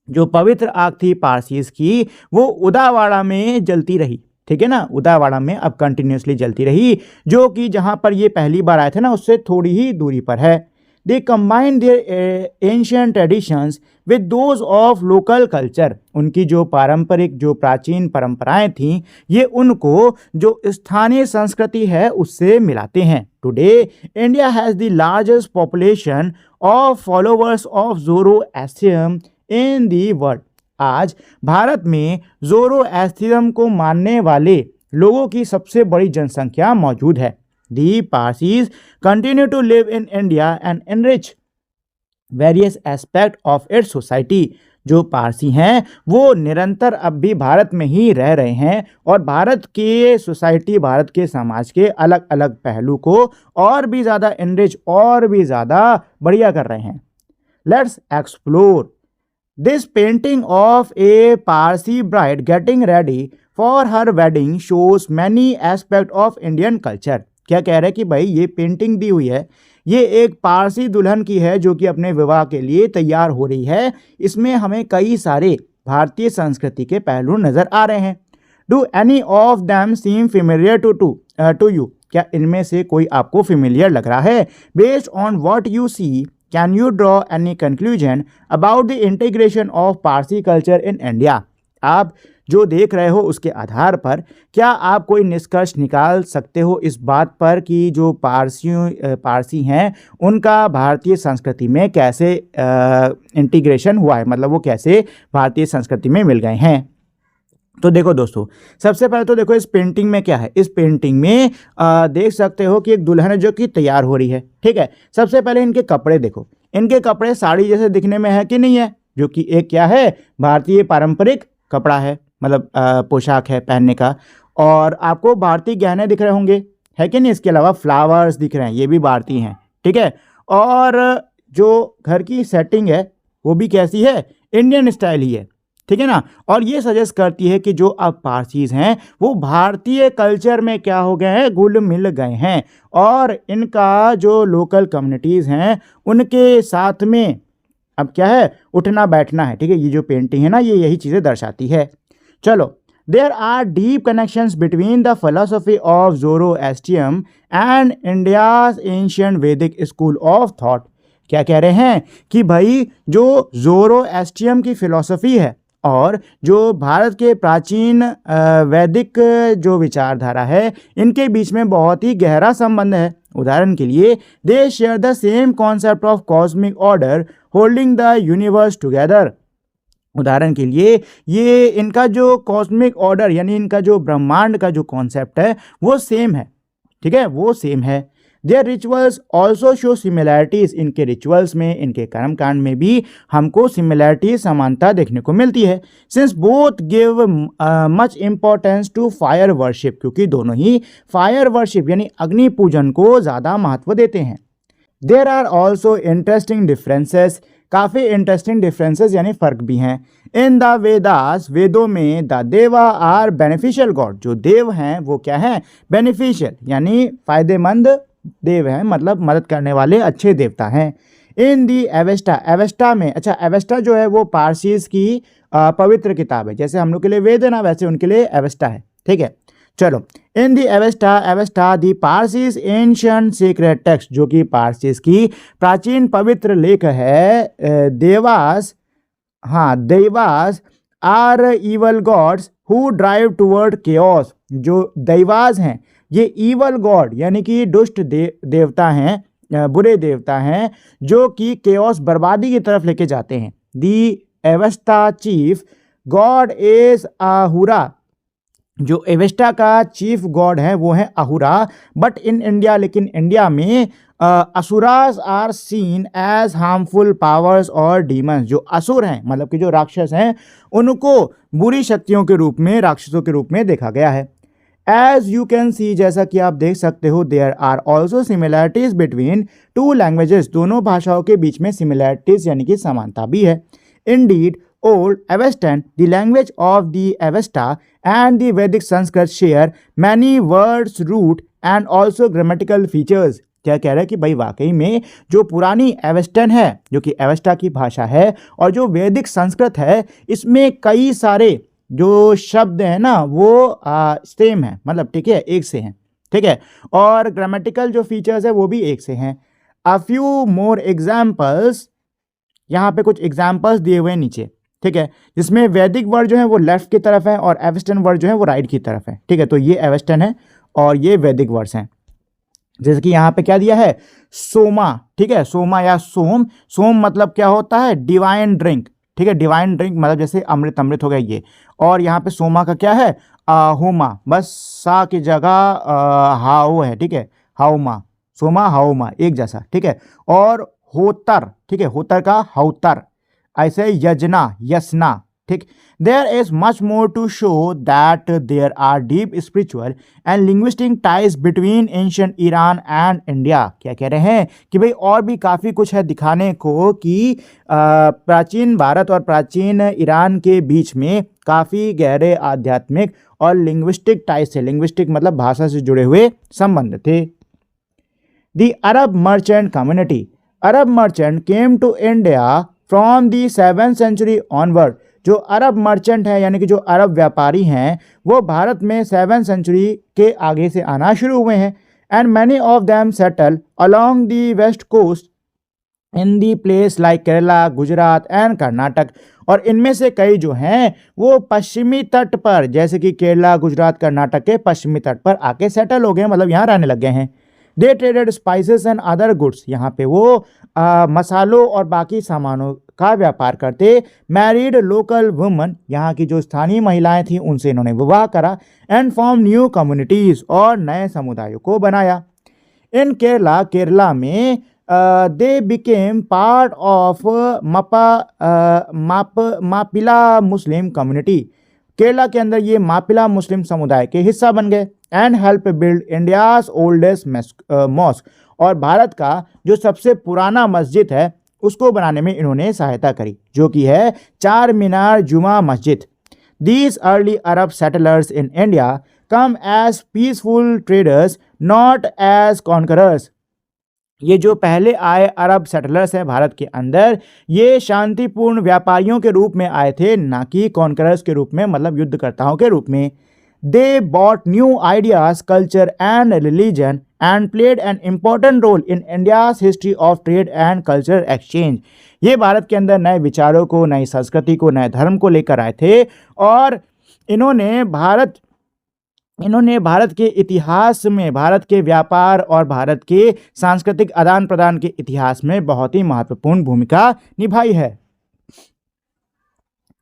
Speaker 1: जो पवित्र आग थी पारसीज की वो उदावाड़ा में जलती रही। ठीक है ना, उदावाड़ा में अब कंटिन्यूसली जलती रही, जो कि जहां पर ये पहली बार आए थे ना उससे थोड़ी ही दूरी पर है। They combine their ancient traditions with those of local culture. उनकी जो पारंपरिक, जो प्राचीन परंपराएं थीं, ये उनको जो स्थानीय संस्कृति है उससे मिलाते हैं। Today India has the largest population of followers of Zoroastrianism in the world. आज भारत में ज़ोरोएस्ट्रियम को मानने वाले लोगों की सबसे बड़ी जनसंख्या मौजूद है। The Parsis continue to live in India and enrich various aspect of its society. जो पारसी हैं वो निरंतर अब भी भारत में ही रह रहे हैं और भारत के सोसाइटी, भारत के समाज के अलग अलग पहलू को और भी ज़्यादा एनरिच, और भी ज़्यादा बढ़िया कर रहे हैं। Let's explore This painting of a Parsi bride getting ready for her wedding shows many aspects of Indian culture। क्या कह रहे हैं कि भाई ये पेंटिंग दी हुई है, ये एक पारसी दुल्हन की है जो कि अपने विवाह के लिए तैयार हो रही है। इसमें हमें कई सारे भारतीय संस्कृति के पहलू नजर आ रहे हैं। Do any of them seem familiar to you. क्या इनमें से कोई आपको फेमिलियर लग रहा है? Based on what you see, Can you draw any conclusion about the integration of Parsi culture in India? आप जो देख रहे हो उसके आधार पर क्या आप कोई निष्कर्ष निकाल सकते हो इस बात पर कि जो पारसी हैं उनका भारतीय संस्कृति में कैसे इंटीग्रेशन हुआ है, मतलब वो कैसे भारतीय संस्कृति में मिल गए हैं? तो देखो दोस्तों, सबसे पहले तो देखो इस पेंटिंग में क्या है। इस पेंटिंग में देख सकते हो कि एक दुल्हन है जो कि तैयार हो रही है। ठीक है, सबसे पहले इनके कपड़े देखो। इनके कपड़े साड़ी जैसे दिखने में है कि नहीं है, जो कि एक क्या है, भारतीय पारंपरिक कपड़ा है, मतलब पोशाक है पहनने का। और आपको भारतीय गहने दिख रहे होंगे, है कि नहीं? इसके अलावा फ्लावर्स दिख रहे हैं, ये भी भारतीय हैं। ठीक है, और जो घर की सेटिंग है वो भी कैसी है, इंडियन स्टाइल ही है। ठीक है ना। और ये सजेस्ट करती है कि जो अब पारसीज हैं वो भारतीय कल्चर में क्या हो गए हैं, घुल मिल गए हैं, और इनका जो लोकल कम्युनिटीज़ हैं उनके साथ में अब क्या है, उठना बैठना है। ठीक है, ये जो पेंटिंग है ना, ये यही चीज़ें दर्शाती है। चलो, there are deep connections between the philosophy of Zoroastrianism and India's ancient Vedic school of thought. क्या कह रहे हैं कि भाई जो ज़ोरोएस्ट्रियम की फिलॉसफी है और जो भारत के प्राचीन वैदिक जो विचारधारा है, इनके बीच में बहुत ही गहरा संबंध है। उदाहरण के लिए, they share the same concept of cosmic order holding the universe together. उदाहरण के लिए, ये इनका जो कॉस्मिक ऑर्डर यानी इनका जो ब्रह्मांड का जो कॉन्सेप्ट है वो सेम है। ठीक है, वो सेम है। Their rituals also show similarities. इनके रिचुअल्स में, इनके कर्मकांड में भी हमको सिमिलैरिटी, समानता देखने को मिलती है। Since both give much importance to fire worship, क्योंकि दोनों ही फायर वर्शिप यानी अग्नि पूजन को ज़्यादा महत्व देते हैं। There are also interesting differences. काफ़ी इंटरेस्टिंग डिफरेंसेस यानी फ़र्क भी हैं। इन द वेदास, वेदों में द देवा आर बेनिफिशियल गॉड। जो देव हैं वो क्या हैं, बेनिफिशियल यानी फ़ायदेमंद देव हैं, मतलब मदद करने वाले अच्छे देवता हैं। इन दी एवेस्टा, एवेस्टा में, अच्छा एवेस्टा जो है वो पारसीज की पवित्र किताब है। जैसे हम लोग के लिए वेद है ना, वैसे उनके लिए एवेस्टा है। ठीक है, चलो, इन दी एवेस्टा, एवेस्टा दी पारसीज एंशिएंट सीक्रेट टेक्स्ट, जो कि पारसीज की प्राचीन पवित्र लेख है। देवास, हाँ devas are evil gods who drive toward chaos. जो दैवास हैं ये ईवल गॉड यानी कि दुष्ट देवता हैं, बुरे देवता हैं, जो कि केओस, बर्बादी की तरफ लेके जाते हैं। The Avesta chief god is Ahura. जो एवेस्टा का चीफ गॉड है वो है अहुरा। बट इन इंडिया, लेकिन इंडिया में asuras are seen as harmful powers और डीमंस। जो असुर हैं मतलब कि जो राक्षस हैं, उनको बुरी शक्तियों के रूप में, राक्षसों के रूप में देखा गया है। एज यू कैन सी, जैसा कि आप देख सकते हो, there are also similarities between two languages. दोनों भाषाओं के बीच में सिमिलैरिटीज यानी कि समानता भी है। Indeed Old Avestan, the language of the Avesta and the Vedic Sanskrit share many words, root and also grammatical features। क्या कह रहा है कि भाई वाकई में जो पुरानी एवेस्टन है, जो कि एवेस्टा की भाषा है, और जो वैदिक संस्कृत है, इसमें कई सारे जो शब्द हैं ना वो सेम है, मतलब ठीक है, एक से हैं। ठीक है, और ग्रामेटिकल जो फीचर्स है वो भी एक से हैं। अ फ्यू मोर एग्जाम्पल्स, यहाँ पे कुछ एग्जाम्पल्स दिए हुए हैं नीचे। ठीक है, जिसमें वैदिक वर्ड जो है वो लेफ्ट की तरफ है और एवेस्टन वर्ड जो है वो राइट की तरफ है। ठीक है, तो ये एवेस्टन है और ये वैदिक वर्ड्स हैं। जैसे कि यहाँ पे क्या दिया है, सोमा। ठीक है, सोमा या सोम, सोम मतलब क्या होता है, डिवाइन ड्रिंक। ठीक है, डिवाइन ड्रिंक मतलब जैसे अमृत, अमृत हो गया ये। और यहाँ पे सोमा का क्या है, होमा, बस सा की जगह हाओ है। ठीक है, हाउमा, सोमा हाउमा एक जैसा। ठीक है, और होतर, ठीक है, होतर का हौतर, ऐसे यजना, यसना। ठीक, there is much more to show that there are deep spiritual and linguistic ties between ancient Iran and India. क्या कह रहे हैं कि भाई और भी काफ़ी कुछ है दिखाने को कि प्राचीन भारत और प्राचीन ईरान के बीच में काफ़ी गहरे आध्यात्मिक और लिंग्विस्टिक टाइज थे। लिंग्विस्टिक मतलब भाषा से जुड़े हुए संबंध थे। The Arab merchant community, Arab merchant came to India from the 7th century onward. जो अरब मर्चेंट है यानी कि जो अरब व्यापारी हैं वो भारत में 7th century के आगे से आना शुरू हुए हैं। And many of them settle along the west coast in the place like Kerala, Gujarat and Karnataka. और इनमें से कई जो हैं वो पश्चिमी तट पर, जैसे कि केरला, गुजरात, कर्नाटक के पश्चिमी तट पर आके सेटल हो गए, मतलब यहाँ रहने लग गए हैं। They traded spices and other goods. यहाँ पे वो मसालों और बाकी सामानों का व्यापार करते। मैरिड लोकल वुमन, यहाँ की जो स्थानीय महिलाएं थीं उनसे इन्होंने विवाह करा। एंड फॉर्म न्यू कम्युनिटीज़, और नए समुदायों को बनाया। इन केरला, केरला में they became part of Mappila Muslim community. Kerala के अंदर ये मापिला मुस्लिम समुदाय के हिस्सा बन गए। And help build India's oldest mosque, और भारत का जो सबसे पुराना मस्जिद है उसको बनाने में इन्होंने सहायता करी, जो कि है चार मीनार जुमा मस्जिद। These early Arab settlers in India come as peaceful traders, not as conquerors. ये जो पहले आए अरब सेटलर्स हैं भारत के अंदर, ये शांतिपूर्ण व्यापारियों के रूप में आए थे, ना कि कॉन्करर्स के रूप में, मतलब युद्धकर्ताओं के रूप में। They brought new ideas, culture and religion and played an important role in India's history of trade and culture exchange. ये भारत के अंदर नए विचारों को, नई संस्कृति को, नए धर्म को लेकर आए थे और इन्होंने भारत के इतिहास में, भारत के व्यापार और भारत के सांस्कृतिक आदान प्रदान के इतिहास में बहुत ही महत्वपूर्ण भूमिका निभाई है।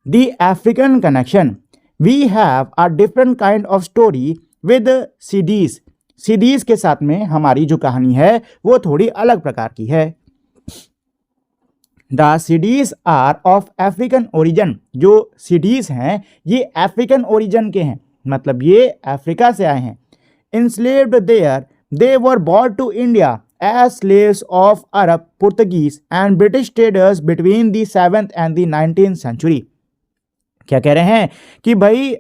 Speaker 1: The African connection, we have a different kind of story with Siddis. Siddis के साथ में हमारी जो कहानी है वो थोड़ी अलग प्रकार की है। The Siddis are of African origin. जो सीडीज हैं ये अफ्रीकन ओरिजिन के हैं, मतलब ये अफ्रीका से आए हैं। Enslaved there, they were brought to India as slaves of Arab, Portuguese and British traders between the 7th and the 19th century. क्या कह रहे हैं कि भाई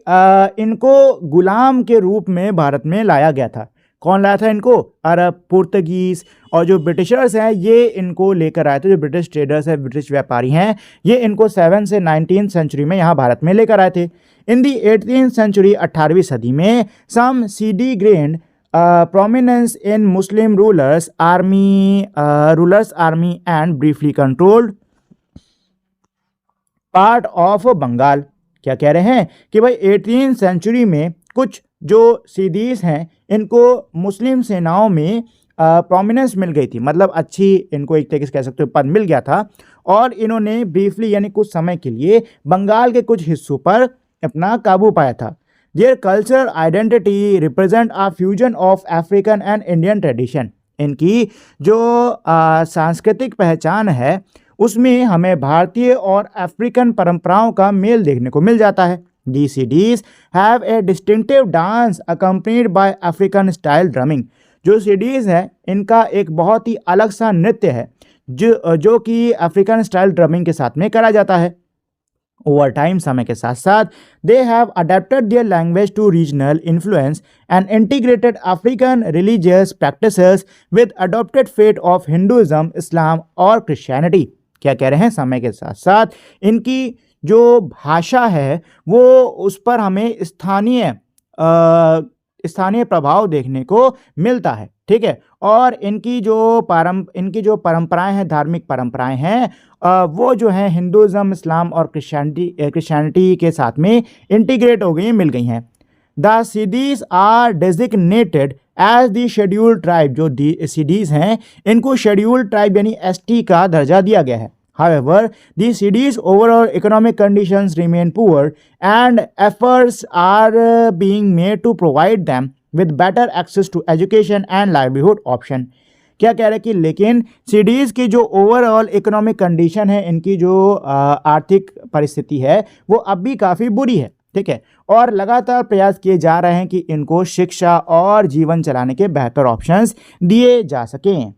Speaker 1: इनको गुलाम के रूप में भारत में लाया गया था। कौन लाया था इनको? अरब, पुर्तगीज और जो ब्रिटिशर्स हैं ये इनको लेकर आए थे। जो ब्रिटिश ट्रेडर्स हैं, ब्रिटिश व्यापारी हैं, ये इनको 7 से 19th सेंचुरी में यहाँ भारत में लेकर आए थे। इन दी 18th सेंचुरी, 18वीं सदी में, some Siddi gained prominence in Muslim rulers army and briefly controlled part of Bengal. क्या कह रहे हैं कि भाई 18th सेंचुरी में कुछ जो सीडीज हैं इनको मुस्लिम सेनाओं में प्रोमिनेंस मिल गई थी, मतलब अच्छी, इनको एक तरीके से कह सकते हो पद मिल गया था और इन्होंने ब्रीफली यानी कुछ समय के लिए बंगाल के कुछ हिस्सों पर अपना काबू पाया था। Their culture identity represent a fusion of African and Indian tradition. इनकी जो सांस्कृतिक पहचान है उसमें हमें भारतीय और अफ्रीकन परंपराओं का मेल देखने को मिल जाता है। These CDs have a distinctive dance accompanied by African style drumming। जो CDs है इनका एक बहुत ही अलग सा नृत्य है जो कि अफ्रीकन स्टाइल ड्रमिंग के साथ में करा जाता है। ओवर टाइम, समय के साथ साथ, they have adapted their language to regional influence and integrated African religious practices with adopted faith of Hinduism, Islam और क्रिश्चियनिटी। क्या कह रहे हैं? समय के साथ साथ इनकी जो भाषा है वो उस पर हमें स्थानीय प्रभाव देखने को मिलता है, ठीक है। और इनकी जो परंपराएं हैं, धार्मिक परंपराएं हैं, वो जो है हिंदुइज्म, इस्लाम और क्रिश्चियनिटी के साथ में इंटीग्रेट हो गई हैं, मिल गई हैं। The Siddis are designated as the scheduled tribe. जो सीडीज हैं इनको शेड्यूल्ड ट्राइब यानी एसटी का दर्जा दिया गया है। However, the city's overall economic conditions remain poor and efforts are being made to provide them with better access to education and livelihood option। क्या कह रहे हैं कि लेकिन सिटीज़ की जो ओवरऑल इकोनॉमिक कंडीशन है, इनकी जो आर्थिक परिस्थिति है वो अब भी काफ़ी बुरी है, ठीक है, और लगातार प्रयास किए जा रहे हैं कि इनको शिक्षा और जीवन चलाने के बेहतर ऑप्शंस दिए जा सकें।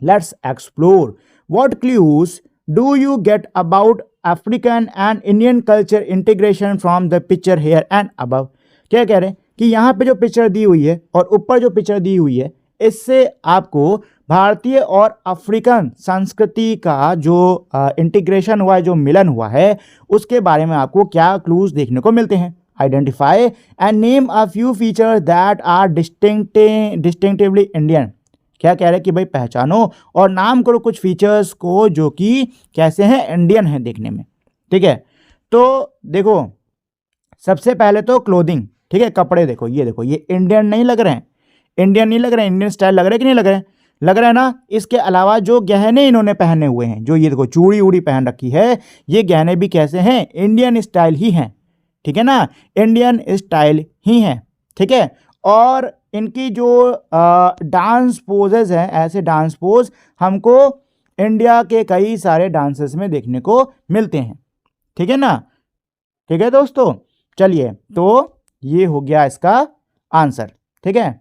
Speaker 1: Let's explore what clues do you get about African and Indian culture integration from the picture here and above। क्या कह रहे हैं कि यहाँ पे जो पिक्चर दी हुई है और ऊपर जो पिक्चर दी हुई है इससे आपको भारतीय और अफ्रीकन संस्कृति का जो इंटीग्रेशन हुआ है, जो मिलन हुआ है, उसके बारे में आपको क्या क्लूज देखने को मिलते हैं। Identify and name a few features that are distinctively Indian. क्या कह रहे हैं कि भाई पहचानो और नाम करो कुछ फीचर्स को जो कि कैसे हैं, इंडियन हैं देखने में, ठीक है। तो देखो सबसे पहले तो क्लोथिंग, ठीक है, कपड़े देखो, ये इंडियन नहीं लग रहे हैं, इंडियन स्टाइल लग रहे हैं कि नहीं लग रहे हैं? लग रहा है ना। इसके अलावा जो गहने इन्होंने पहने हुए हैं, जो ये देखो चूड़ी उड़ी पहन रखी है, ये गहने भी कैसे हैं? इंडियन स्टाइल ही हैं, ठीक है ना, इंडियन स्टाइल ही हैं, ठीक है। और इनकी जो डांस पोजेज हैं, ऐसे डांस पोज हमको इंडिया के कई सारे डांसेस में देखने को मिलते हैं, ठीक है ना। ठीक है दोस्तों, चलिए तो ये हो गया इसका आंसर, ठीक है।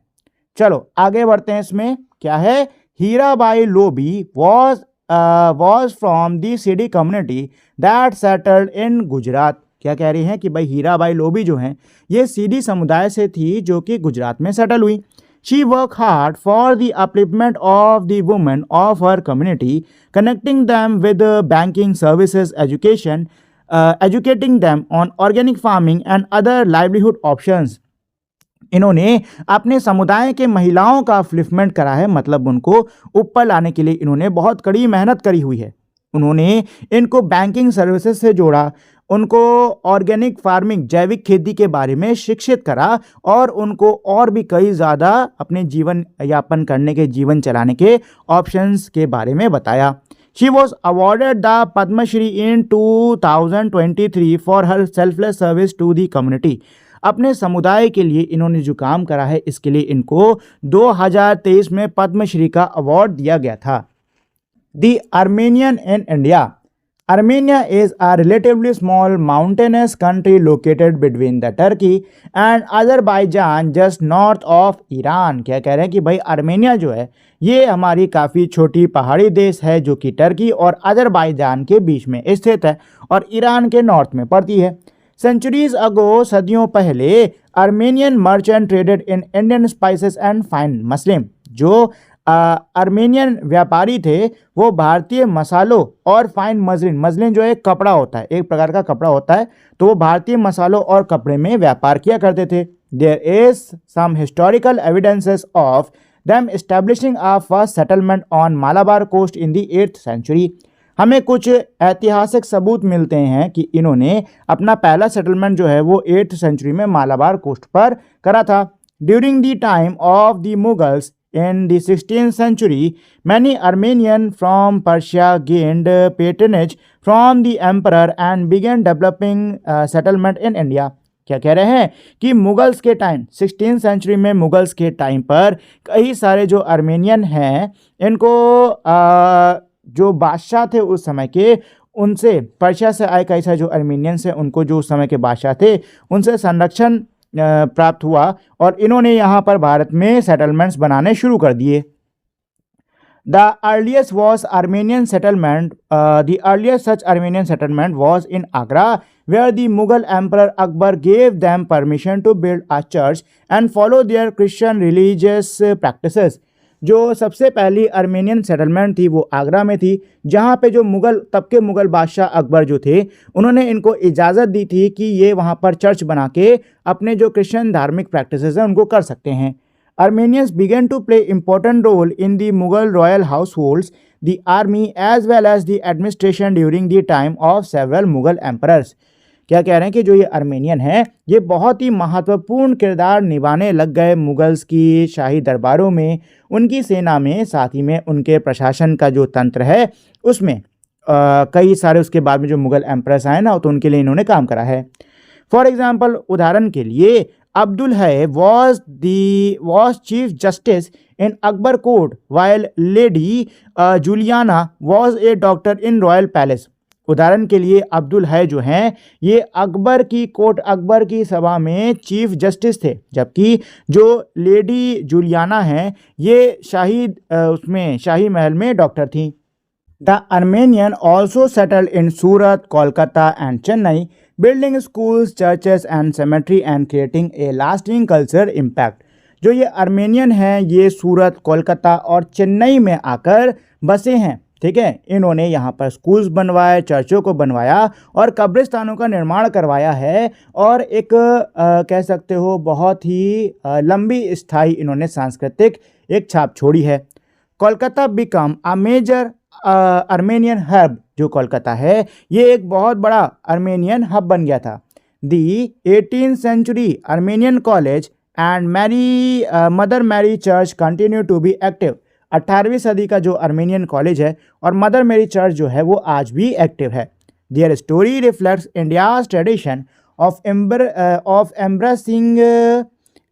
Speaker 1: चलो आगे बढ़ते हैं। इसमें क्या है? Hirabai lobby was was from the CD community that settled in Gujarat. क्या कह रही हैं कि भाई हीराबाई लोबी जो हैं ये सीडी समुदाय से थी जो कि गुजरात में सेटल हुई। She work hard for the upliftment of the women of her community, connecting them with banking services, education, educating them on organic farming and other livelihood options. इन्होंने अपने समुदाय के महिलाओं का अपलिफ्टमेंट करा है, मतलब उनको ऊपर लाने के लिए इन्होंने बहुत कड़ी मेहनत करी हुई है। उन्होंने इनको बैंकिंग सर्विसेज से जोड़ा, उनको ऑर्गेनिक फार्मिंग जैविक खेती के बारे में शिक्षित करा और उनको और भी कई ज़्यादा अपने जीवन यापन करने के, जीवन चलाने के ऑप्शंस के बारे में बताया। She was awarded the Padmashri in 2023 for her selfless service to the community. अपने समुदाय के लिए इन्होंने जो काम करा है इसके लिए इनको 2023 में पद्मश्री का अवार्ड दिया गया था। The Armenian in India. Armenia is a relatively small mountainous country located between the Turkey and Azerbaijan just north of Iran। क्या कह रहे हैं कि भाई आर्मेनिया जो है ये हमारी काफ़ी छोटी पहाड़ी देश है जो कि टर्की और अजरबैजान के बीच में स्थित है और ईरान के नॉर्थ में पड़ती है। सेंचुरीज अगो, सदियों पहले, Armenian merchant traded in Indian spices and fine muslin. जो आर्मेनियन व्यापारी थे वो भारतीय मसालों और फाइन मजलिन, मजलिन जो एक कपड़ा होता है, एक प्रकार का कपड़ा होता है, तो वो भारतीय मसालों और कपड़े में व्यापार किया करते थे। There is some historical evidences of them establishing a first settlement on Malabar coast in the 8th century. हमें कुछ ऐतिहासिक सबूत मिलते हैं कि इन्होंने अपना पहला सेटलमेंट जो है वो 8th सेंचुरी में मालाबार कोस्ट पर करा था। During the time of the Mughals in the 16th century, many Armenian from Persia gained patronage from the emperor and began developing settlement in India। क्या कह रहे हैं कि मुगल्स के टाइम, 16th सेंचुरी में मुगल्स के टाइम पर कई सारे जो आर्मेनियन हैं इनको जो बादशाह थे उस समय के, उनसे, पर्शिया से आए कई सारे जो आर्मेनियंस हैं उनको, जो उस समय के बादशाह थे उनसे संरक्षण प्राप्त हुआ और इन्होंने यहाँ पर भारत में सेटलमेंट्स बनाने शुरू कर दिए। The earliest was Armenian settlement. The earliest such Armenian settlement was in Agra, where the Mughal Emperor Akbar gave them permission to build a church and follow their Christian religious practices। जो सबसे पहली Armenian settlement थी वो आगरा में थी, जहाँ पे जो मुग़ल, तब के मुग़ल बादशाह अकबर जो थे उन्होंने इनको इजाज़त दी थी कि ये वहाँ पर चर्च बना के अपने जो क्रिश्चियन धार्मिक प्रैक्टिसेस हैं उनको कर सकते हैं। Armenians began to play important role in the Mughal royal households, the army as well as the administration during the time of several Mughal emperors। क्या कह रहे हैं कि जो ये आर्मेनियन है ये बहुत ही महत्वपूर्ण किरदार निभाने लग गए मुगल्स की शाही दरबारों में, उनकी सेना में, साथ ही में उनके प्रशासन का जो तंत्र है उसमें कई सारे उसके बाद में जो मुग़ल एम्परर्स आए ना तो उनके लिए इन्होंने काम करा है। फॉर एग्जाम्पल, उदाहरण के लिए, Abdul Hai was chief justice in Akbar court while Lady Juliana was a doctor in royal palace। उदाहरण के लिए अब्दुल है जो हैं ये अकबर की कोर्ट, अकबर की सभा में चीफ जस्टिस थे, जबकि जो लेडी जुलियाना हैं ये उसमें शाही महल में डॉक्टर थीं। The Armenian also settled in Surat, Kolkata and Chennai, building schools, churches and cemetery and creating a lasting cultural impact। जो ये आर्मेनियन हैं ये सूरत, कोलकाता और चेन्नई में आकर बसे हैं, ठीक है। इन्होंने यहाँ पर स्कूल्स बनवाए, चर्चों को बनवाया और कब्रिस्तानों का निर्माण करवाया है और एक कह सकते हो बहुत ही लंबी स्थायी इन्होंने सांस्कृतिक एक छाप छोड़ी है। Kolkata become a major Armenian hub. जो कोलकाता है ये एक बहुत बड़ा आर्मेनियन हब बन गया था। The 18th century Armenian college and Mother Mary church continue to be active. 18वीं सदी का जो आर्मेनियन कॉलेज है और मदर मैरी चर्च जो है वो आज भी एक्टिव है। Their story reflects India's tradition of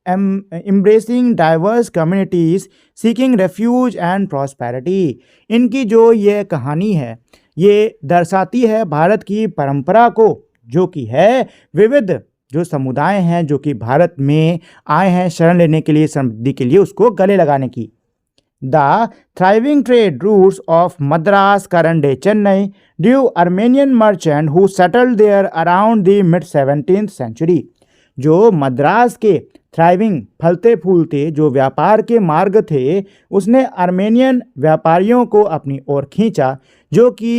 Speaker 1: embracing diverse communities seeking refuge and prosperity। इनकी जो ये कहानी है ये दर्शाती है भारत की परंपरा को, जो कि है विविध जो समुदाय हैं जो कि भारत में आए हैं शरण लेने के लिए, समृद्धि के लिए, उसको गले लगाने की। The thriving trade routes of Madras, current day Chennai, drew Armenian merchants who settled there around the mid 17th century. जो मद्रास के थ्राइविंग फलते फूलते जो व्यापार के मार्ग थे उसने आर्मेनियन व्यापारियों को अपनी ओर खींचा जो कि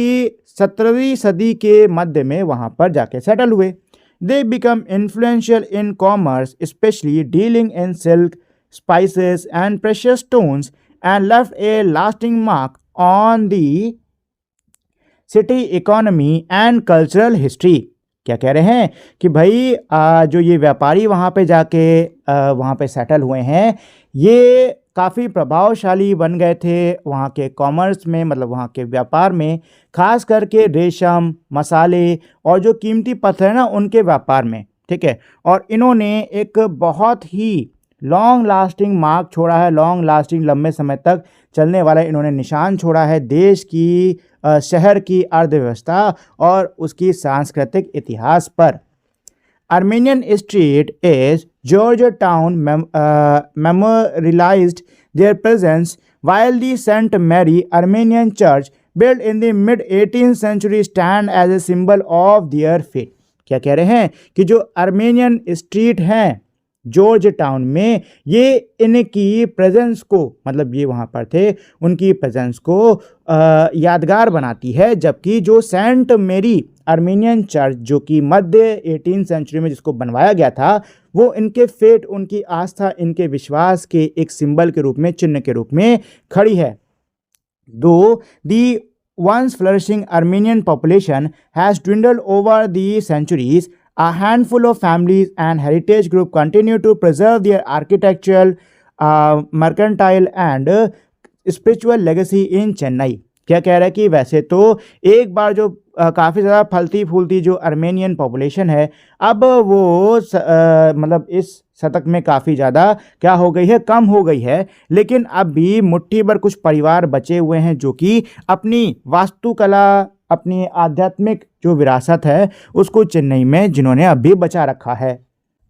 Speaker 1: 17वीं सदी के मध्य में वहाँ पर जाके सेटल हुए. They become influential in commerce, especially dealing in silk, spices, and precious stones, and left a lasting mark on the city economy and cultural history. क्या कह रहे हैं कि भाई जो ये व्यापारी वहाँ पे जाके वहाँ पे सेटल हुए हैं ये काफ़ी प्रभावशाली बन गए थे वहाँ के कॉमर्स में, मतलब वहाँ के व्यापार में, खास करके रेशम, मसाले और जो कीमती पत्थर है ना उनके व्यापार में. ठीक है, और इन्होंने एक बहुत ही लॉन्ग लास्टिंग मार्क छोड़ा है, लॉन्ग लास्टिंग लंबे समय तक चलने वाला इन्होंने निशान छोड़ा है देश की शहर की अर्थव्यवस्था और उसकी सांस्कृतिक इतिहास पर. Armenian street is Georgetown memorialized their presence, while the St. Mary Armenian Church, built in the mid-18th century, stand as a symbol of their faith. क्या कह रहे हैं कि जो आर्मेनियन स्ट्रीट हैं जॉर्ज टाउन में, ये इनकी प्रेजेंस को, मतलब ये वहाँ पर थे, उनकी प्रेजेंस को यादगार बनाती है. जबकि जो सेंट मेरी आर्मेनियन चर्च जो कि मध्य 18th सेंचुरी में जिसको बनवाया गया था वो इनके फेट, उनकी आस्था, इनके विश्वास के एक सिंबल के रूप में, चिन्ह के रूप में खड़ी है. दो दी once flourishing Armenian population has dwindled over the centuries, a handful of families and heritage groups continue to preserve their architectural, mercantile and spiritual legacy in Chennai. क्या कह रहा है कि वैसे तो एक बार जो काफ़ी ज़्यादा फलती फूलती जो आर्मेनियन पॉपुलेशन है अब वो मतलब इस शतक में काफ़ी ज़्यादा क्या हो गई है, कम हो गई है, लेकिन अब भी मुट्ठी भर कुछ परिवार बचे हुए हैं जो कि अपनी वास्तुकला, अपनी आध्यात्मिक जो विरासत है उसको चेन्नई में जिन्होंने अभी बचा रखा है.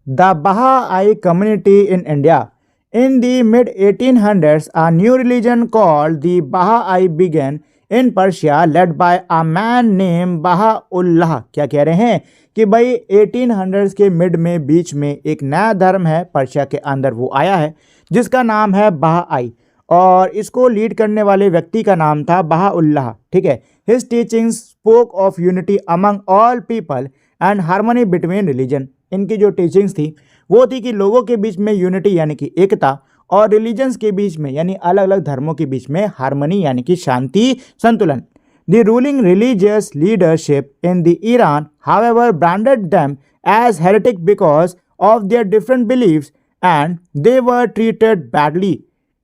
Speaker 1: द बहाई community in India. In the mid-1800s, a new religion called the Baha'i began in Persia, led by a man named Baha'u'llah. क्या कह रहे हैं कि भाई 1800s के मिड में, बीच में एक नया धर्म है पर्शिया के अंदर वो आया है जिसका नाम है बहाई, और इसको लीड करने वाले व्यक्ति का नाम था बहाउल्लाह. ठीक है, his teachings spoke of unity among all people and harmony between religion. इनकी जो टीचिंग्स थी वो थी कि लोगों के बीच में यूनिटी यानी कि एकता, और रिलीजन्स के बीच में यानी अलग अलग धर्मों के बीच में हार्मनी यानी कि शांति, संतुलन. The ruling religious leadership in the Iran however branded them as heretic because of their different believes and they were treated badly.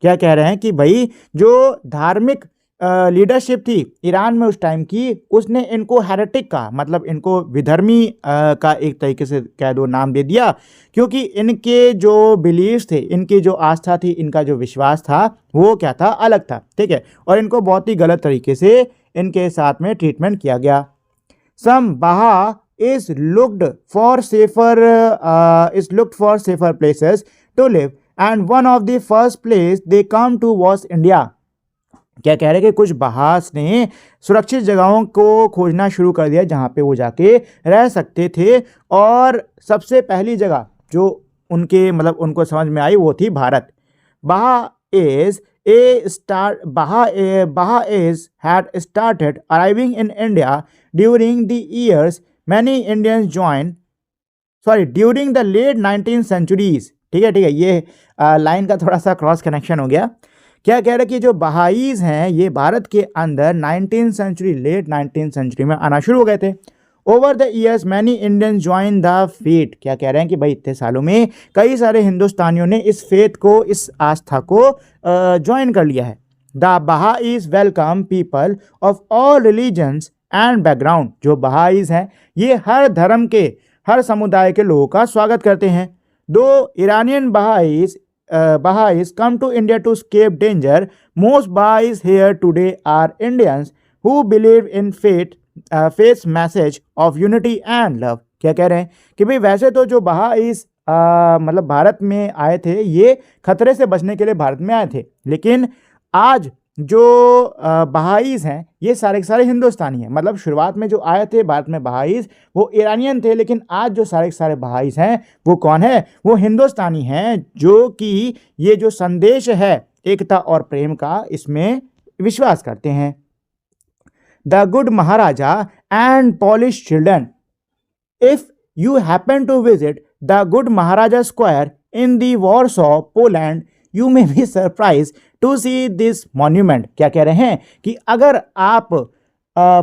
Speaker 1: क्या कह रहे हैं कि भाई जो धार्मिक लीडरशिप थी ईरान में उस टाइम की, उसने इनको हेरेटिक का, मतलब इनको विधर्मी का एक तरीके से कह दो नाम दे दिया, क्योंकि इनके जो बिलीव्स थे, इनकी जो आस्था थी, इनका जो विश्वास था वो क्या था, अलग था. ठीक है, और इनको बहुत ही गलत तरीके से इनके साथ में ट्रीटमेंट किया गया. सम बहा is looked for safer places to live, and one of the first place they come to was India. क्या कह रहे हैं कि कुछ बहास ने सुरक्षित जगहों को खोजना शुरू कर दिया जहाँ पे वो जाके रह सकते थे, और सबसे पहली जगह जो उनके, मतलब उनको समझ में आई वो थी Bharat. Baha'is had started arriving in India during the years many Indians joined, during the late 19th centuries. ठीक है, ये लाइन का थोड़ा सा क्रॉस कनेक्शन हो गया. क्या कह रहे हैं कि जो बहाईज हैं ये भारत के अंदर 19th century, late 19th century में आना शुरू हो गए थे. Over the years many Indians join the faith. क्या कह रहे हैं कि भाई इतने सालों में कई सारे हिंदुस्तानियों ने इस फेथ को, इस आस्था को ज्वाइन कर लिया है. The Baha'is welcome people of all religions and background. जो बहाईज हैं ये हर धर्म के, हर समुदाय के लोगों का स्वागत करते हैं. दो Iranian Baha'is come to India to escape danger. Most Baha'is here today are Indians who believe in faith's message of unity and love. क्या कह रहे हैं कि भाई वैसे तो जो Baha'is मतलब भारत में आए थे ये खतरे से बचने के लिए भारत में आए थे, लेकिन आज जो बहाईस हैं ये सारे के सारे हिंदुस्तानी हैं। मतलब शुरुआत में जो आए थे भारत में बहाईस वो ईरानियन थे, लेकिन आज जो सारे के सारे बहाईस हैं वो कौन है? वो हिंदुस्तानी हैं, जो कि ये जो संदेश है एकता और प्रेम का इसमें विश्वास करते हैं। The good Maharaja and polish children, if you happen to visit the good Maharaja Square in the Warsaw, Poland, you may be surprised to see this monument। क्या कह रहे हैं कि अगर आप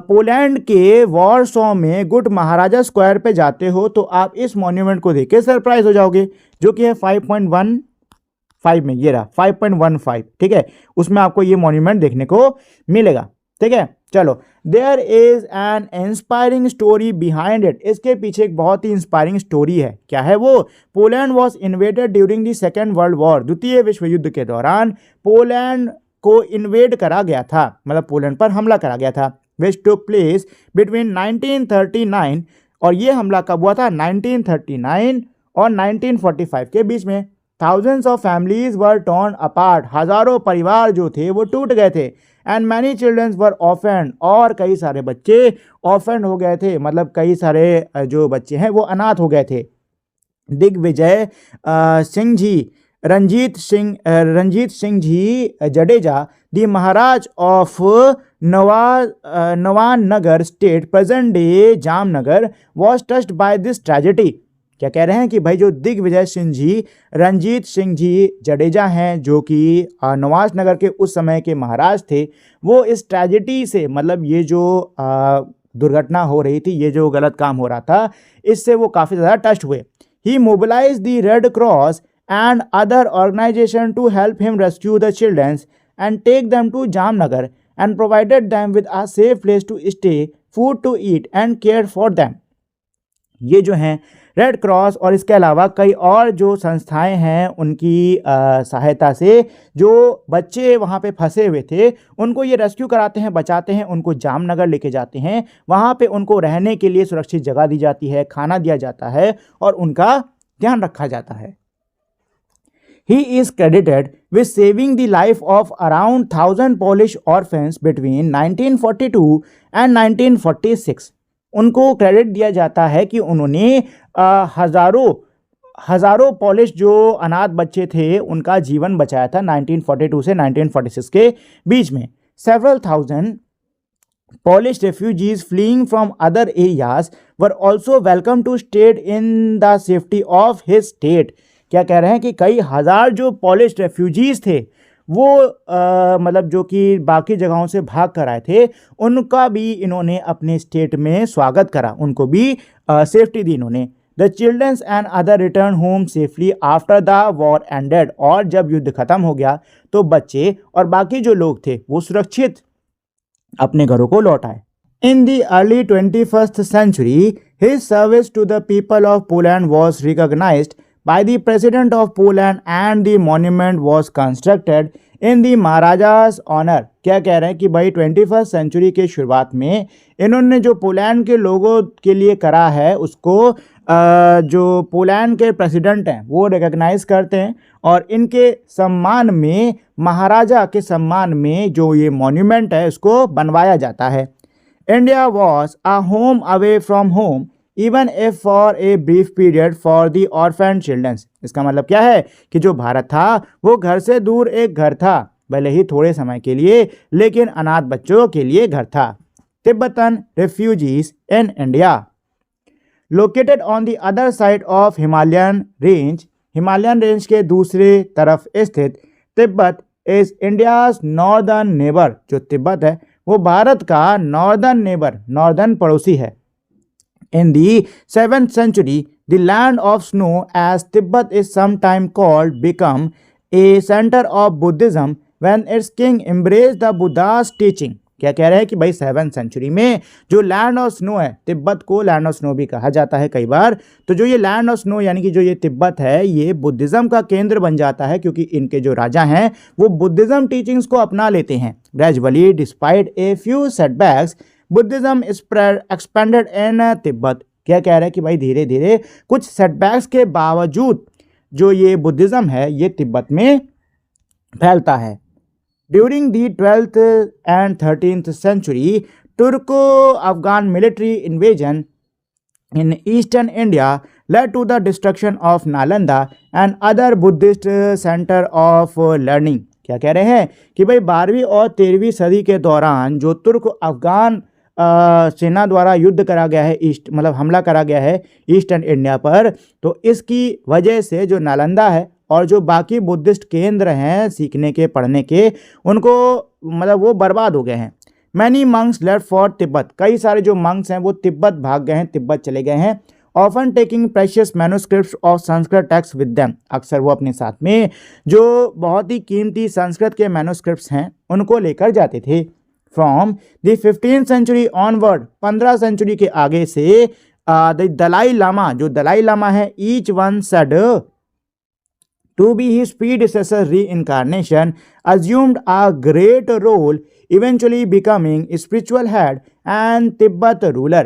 Speaker 1: पोलैंड के वॉरसॉ में गुड महाराजा स्क्वायर पे जाते हो तो आप इस मॉन्यूमेंट को देख के सरप्राइज हो जाओगे, जो कि है 5.15 में, ये रहा 5.15, ठीक है, उसमें आपको ये मॉन्यूमेंट देखने को मिलेगा। ठीक है, चलो, there is an inspiring story behind it, इसके पीछे एक बहुत ही इंस्पायरिंग स्टोरी है। क्या है वो? Poland was invaded during the second world war, द्वितीय विश्व युद्ध के दौरान पोलैंड को इन्वेड करा गया था, मतलब पोलैंड पर हमला करा गया था, विच टुक प्लेस बिटवीन 1939, और ये हमला कब हुआ था? 1939 और 1945 के बीच में। Thousands of families were torn apart, हजारों परिवार जो थे वो टूट गए थे। And many childrens were offend, और कई सारे बच्चे ऑफेंड हो गए थे, मतलब कई सारे जो बच्चे हैं वो अनाथ हो गए थे। Digvijay Singh ji, Ranjit Singh ji Jadeja, the Maharaj of Nawanagar state, present day Jamnagar, was touched by this tragedy. क्या कह रहे हैं कि भाई जो दिग्विजय सिंह जी, रंजीत सिंह जी जडेजा हैं, जो कि नवाजनगर के उस समय के महाराज थे, वो इस ट्रेजेडी से, मतलब ये जो दुर्घटना हो रही थी, ये जो गलत काम हो रहा था, इससे वो काफ़ी ज़्यादा टच्ड हुए। He mobilize the Red Cross and other organization to help him rescue the childrens and take them to Jamnagar and provided them with a safe place to stay, food to eat and care for them. ये जो हैं red cross और इसके अलावा कई और जो संस्थाएं हैं, उनकी सहायता से जो बच्चे वहाँ पे फंसे हुए थे उनको ये रेस्क्यू कराते हैं, बचाते हैं, उनको जामनगर लेके जाते हैं, वहाँ पे उनको रहने के लिए सुरक्षित जगह दी जाती है, खाना दिया जाता है और उनका ध्यान रखा जाता है। He is credited with saving the life of around 1000 Polish orphans between 1942 and 1946। उनको क्रेडिट दिया जाता है कि उन्होंने हजारों पॉलिश जो अनाथ बच्चे थे उनका जीवन बचाया था 1942 से 1946 के बीच में। Several thousand Polish refugees fleeing from other areas were also welcome to stay in the safety of his state। क्या कह रहे हैं कि कई हजार जो पॉलिश रेफ्यूजीज थे वो मतलब जो कि बाकी जगहों से भाग कर आए थे, उनका भी इन्होंने अपने स्टेट में स्वागत करा, उनको भी सेफ्टी दी इन्होंने। The childrens and other return home safely after the war ended, और जब युद्ध खत्म हो गया तो बच्चे और बाकी जो लोग थे वो सुरक्षित अपने घरों को लौट आए। In the early 21st century, his service to the people of Poland was recognized by the President of Poland and the monument was constructed in the Maharaja's honor। क्या कह रहे हैं कि भाई 21st सेंचुरी के शुरुआत में इन्होंने जो पोलैंड के लोगों के लिए करा है उसको जो पोलैंड के प्रेसिडेंट हैं वो रिकॉग्नाइज करते हैं और इनके सम्मान में, महाराजा के सम्मान में जो ये मॉन्यूमेंट है उसको बनवाया जाता है। India was a home away from home even if for a brief period for the orphaned children। इसका मतलब क्या है कि जो भारत था वो घर से दूर एक घर था, भले ही थोड़े समय के लिए, लेकिन अनाथ बच्चों के लिए घर था। Tibetan refugees in India located on the other side of Himalayan range के दूसरे तरफ स्थित Tibet is India's northern neighbour. जो तिब्बत है वो भारत का नॉर्दर्न पड़ोसी है। In the 7th century, the land of snow, as Tibet is sometimes called, became a center of Buddhism when its king embraced the Buddha's teaching। क्या कह रहे हैं कि भाई 7th सेंचुरी में जो लैंड ऑफ स्नो है, तिब्बत को लैंड ऑफ स्नो भी कहा जाता है कई बार, तो जो ये लैंड ऑफ स्नो यानी कि जो ये तिब्बत है ये बुद्धिज़्म का केंद्र बन जाता है, क्योंकि इनके जो राजा हैं वो बुद्धिज़्म टीचिंग्स को अपना लेते हैं। Gradually despite a few setbacks Buddhism expanded in Tibet. क्या कह रहे हैं कि भाई धीरे धीरे कुछ सेटबैक्स के बावजूद जो ये बुद्धिज़्म है ये तिब्बत में फैलता है। During the 12th and 13th century, Turco-Afghan military invasion in eastern India led to the destruction of Nalanda and other Buddhist center of learning। क्या कह रहे हैं कि भाई 12वीं और 13वीं सदी के दौरान जो तुर्क अफगान सेना द्वारा युद्ध करा गया है, ईस्ट मतलब हमला करा गया है ईस्टर्न इंडिया पर, तो इसकी वजह से जो नालंदा है और जो बाकी बुद्धिस्ट केंद्र हैं सीखने के पढ़ने के, उनको मतलब वो बर्बाद हो गए हैं। Many monks left for Tibet, कई सारे जो मंक्स हैं वो तिब्बत भाग गए हैं, तिब्बत चले गए हैं। Often taking precious manuscripts of Sanskrit text with them, अक्सर वो अपने साथ में जो बहुत ही कीमती संस्कृत के मैन्युस्क्रिप्ट्स हैं उनको लेकर जाते थे। From the 15th century onward, 15 century के आगे से द दलाई लामा, जो दलाई लामा है, each one said to be his predecessor reincarnation, assumed a great role, eventually becoming spiritual head and Tibet ruler।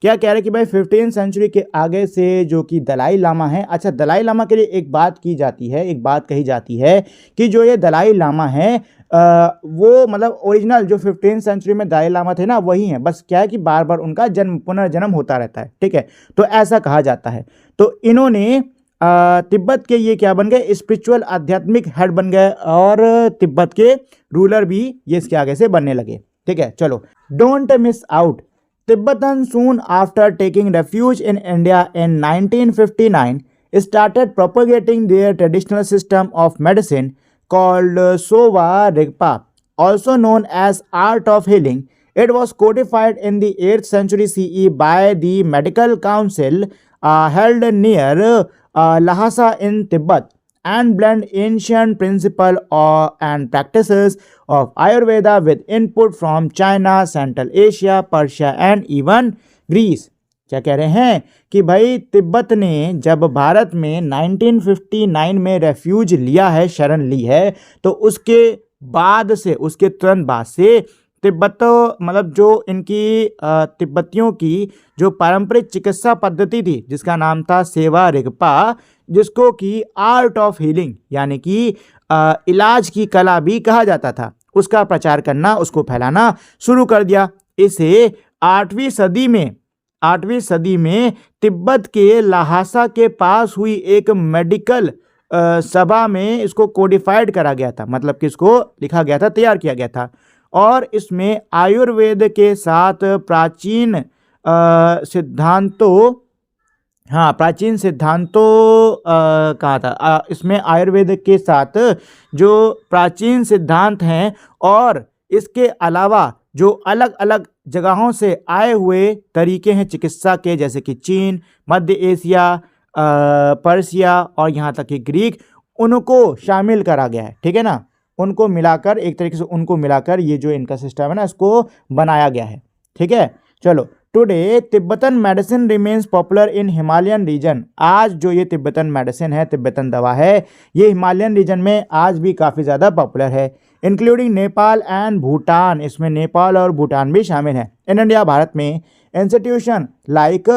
Speaker 1: क्या कह रहे कि भाई 15th सेंचुरी के आगे से जो कि दलाई लामा है, अच्छा दलाई लामा के लिए एक बात की जाती है, एक बात कही जाती है कि जो ये दलाई लामा है वो मतलब ओरिजिनल जो 15th सेंचुरी में दलाई लामा थे ना वही हैं, बस क्या है कि बार बार उनका जन्म पुनर्जन्म होता रहता है, ठीक है, तो ऐसा कहा जाता है। तो इन्होंने तिब्बत के ये क्या बन गए, स्पिरिचुअल आध्यात्मिक हेड बन गए और तिब्बत के रूलर भी ये इसके आगे से बनने लगे, ठीक है। चलो, don't miss out, Tibetan soon after taking refuge in India in 1959 started propagating their traditional system of medicine called Sowa Rigpa, also known as art of healing. It was codified in the 8th century CE by the medical council held near Lhasa in Tibet, and blend ancient principles and practices of Ayurveda with input from China, Central Asia, Persia and even Greece। क्या कह रहे हैं कि भाई तिब्बत ने जब भारत में 1959 में रेफ्यूज लिया है, शरण ली है, तो उसके बाद से, उसके तुरंत बाद से तिब्बत मतलब जो इनकी तिब्बतियों की जो पारंपरिक चिकित्सा पद्धति थी जिसका नाम था सेवा रिगपा, जिसको कि आर्ट ऑफ हीलिंग यानी कि इलाज की कला भी कहा जाता था, उसका प्रचार करना, उसको फैलाना शुरू कर दिया। इसे 8वीं सदी में तिब्बत के लहासा के पास हुई एक मेडिकल सभा में इसको कोडिफाइड करा गया था, मतलब कि इसको लिखा गया था, तैयार किया गया था, और इसमें आयुर्वेद के साथ प्राचीन सिद्धांतों कहा था, इसमें आयुर्वेद के साथ जो प्राचीन सिद्धांत हैं और इसके अलावा जो अलग अलग जगहों से आए हुए तरीके हैं चिकित्सा के, जैसे कि चीन, मध्य एशिया, पर्सिया और यहाँ तक कि ग्रीक, उनको शामिल करा गया है, ठीक है ना, उनको मिलाकर एक तरीके से उनको मिलाकर ये जो इनका सिस्टम है ना इसको बनाया गया है, ठीक है। चलो, today Tibetan medicine remains popular in Himalayan region, आज जो ये तिब्बतन मेडिसिन है, तिब्बतन दवा है, ये हिमालयन रीजन में आज भी काफ़ी ज़्यादा पॉपुलर है, इंक्लूडिंग नेपाल एंड भूटान, इसमें नेपाल और भूटान भी शामिल हैं। इन इंडिया, भारत में institution like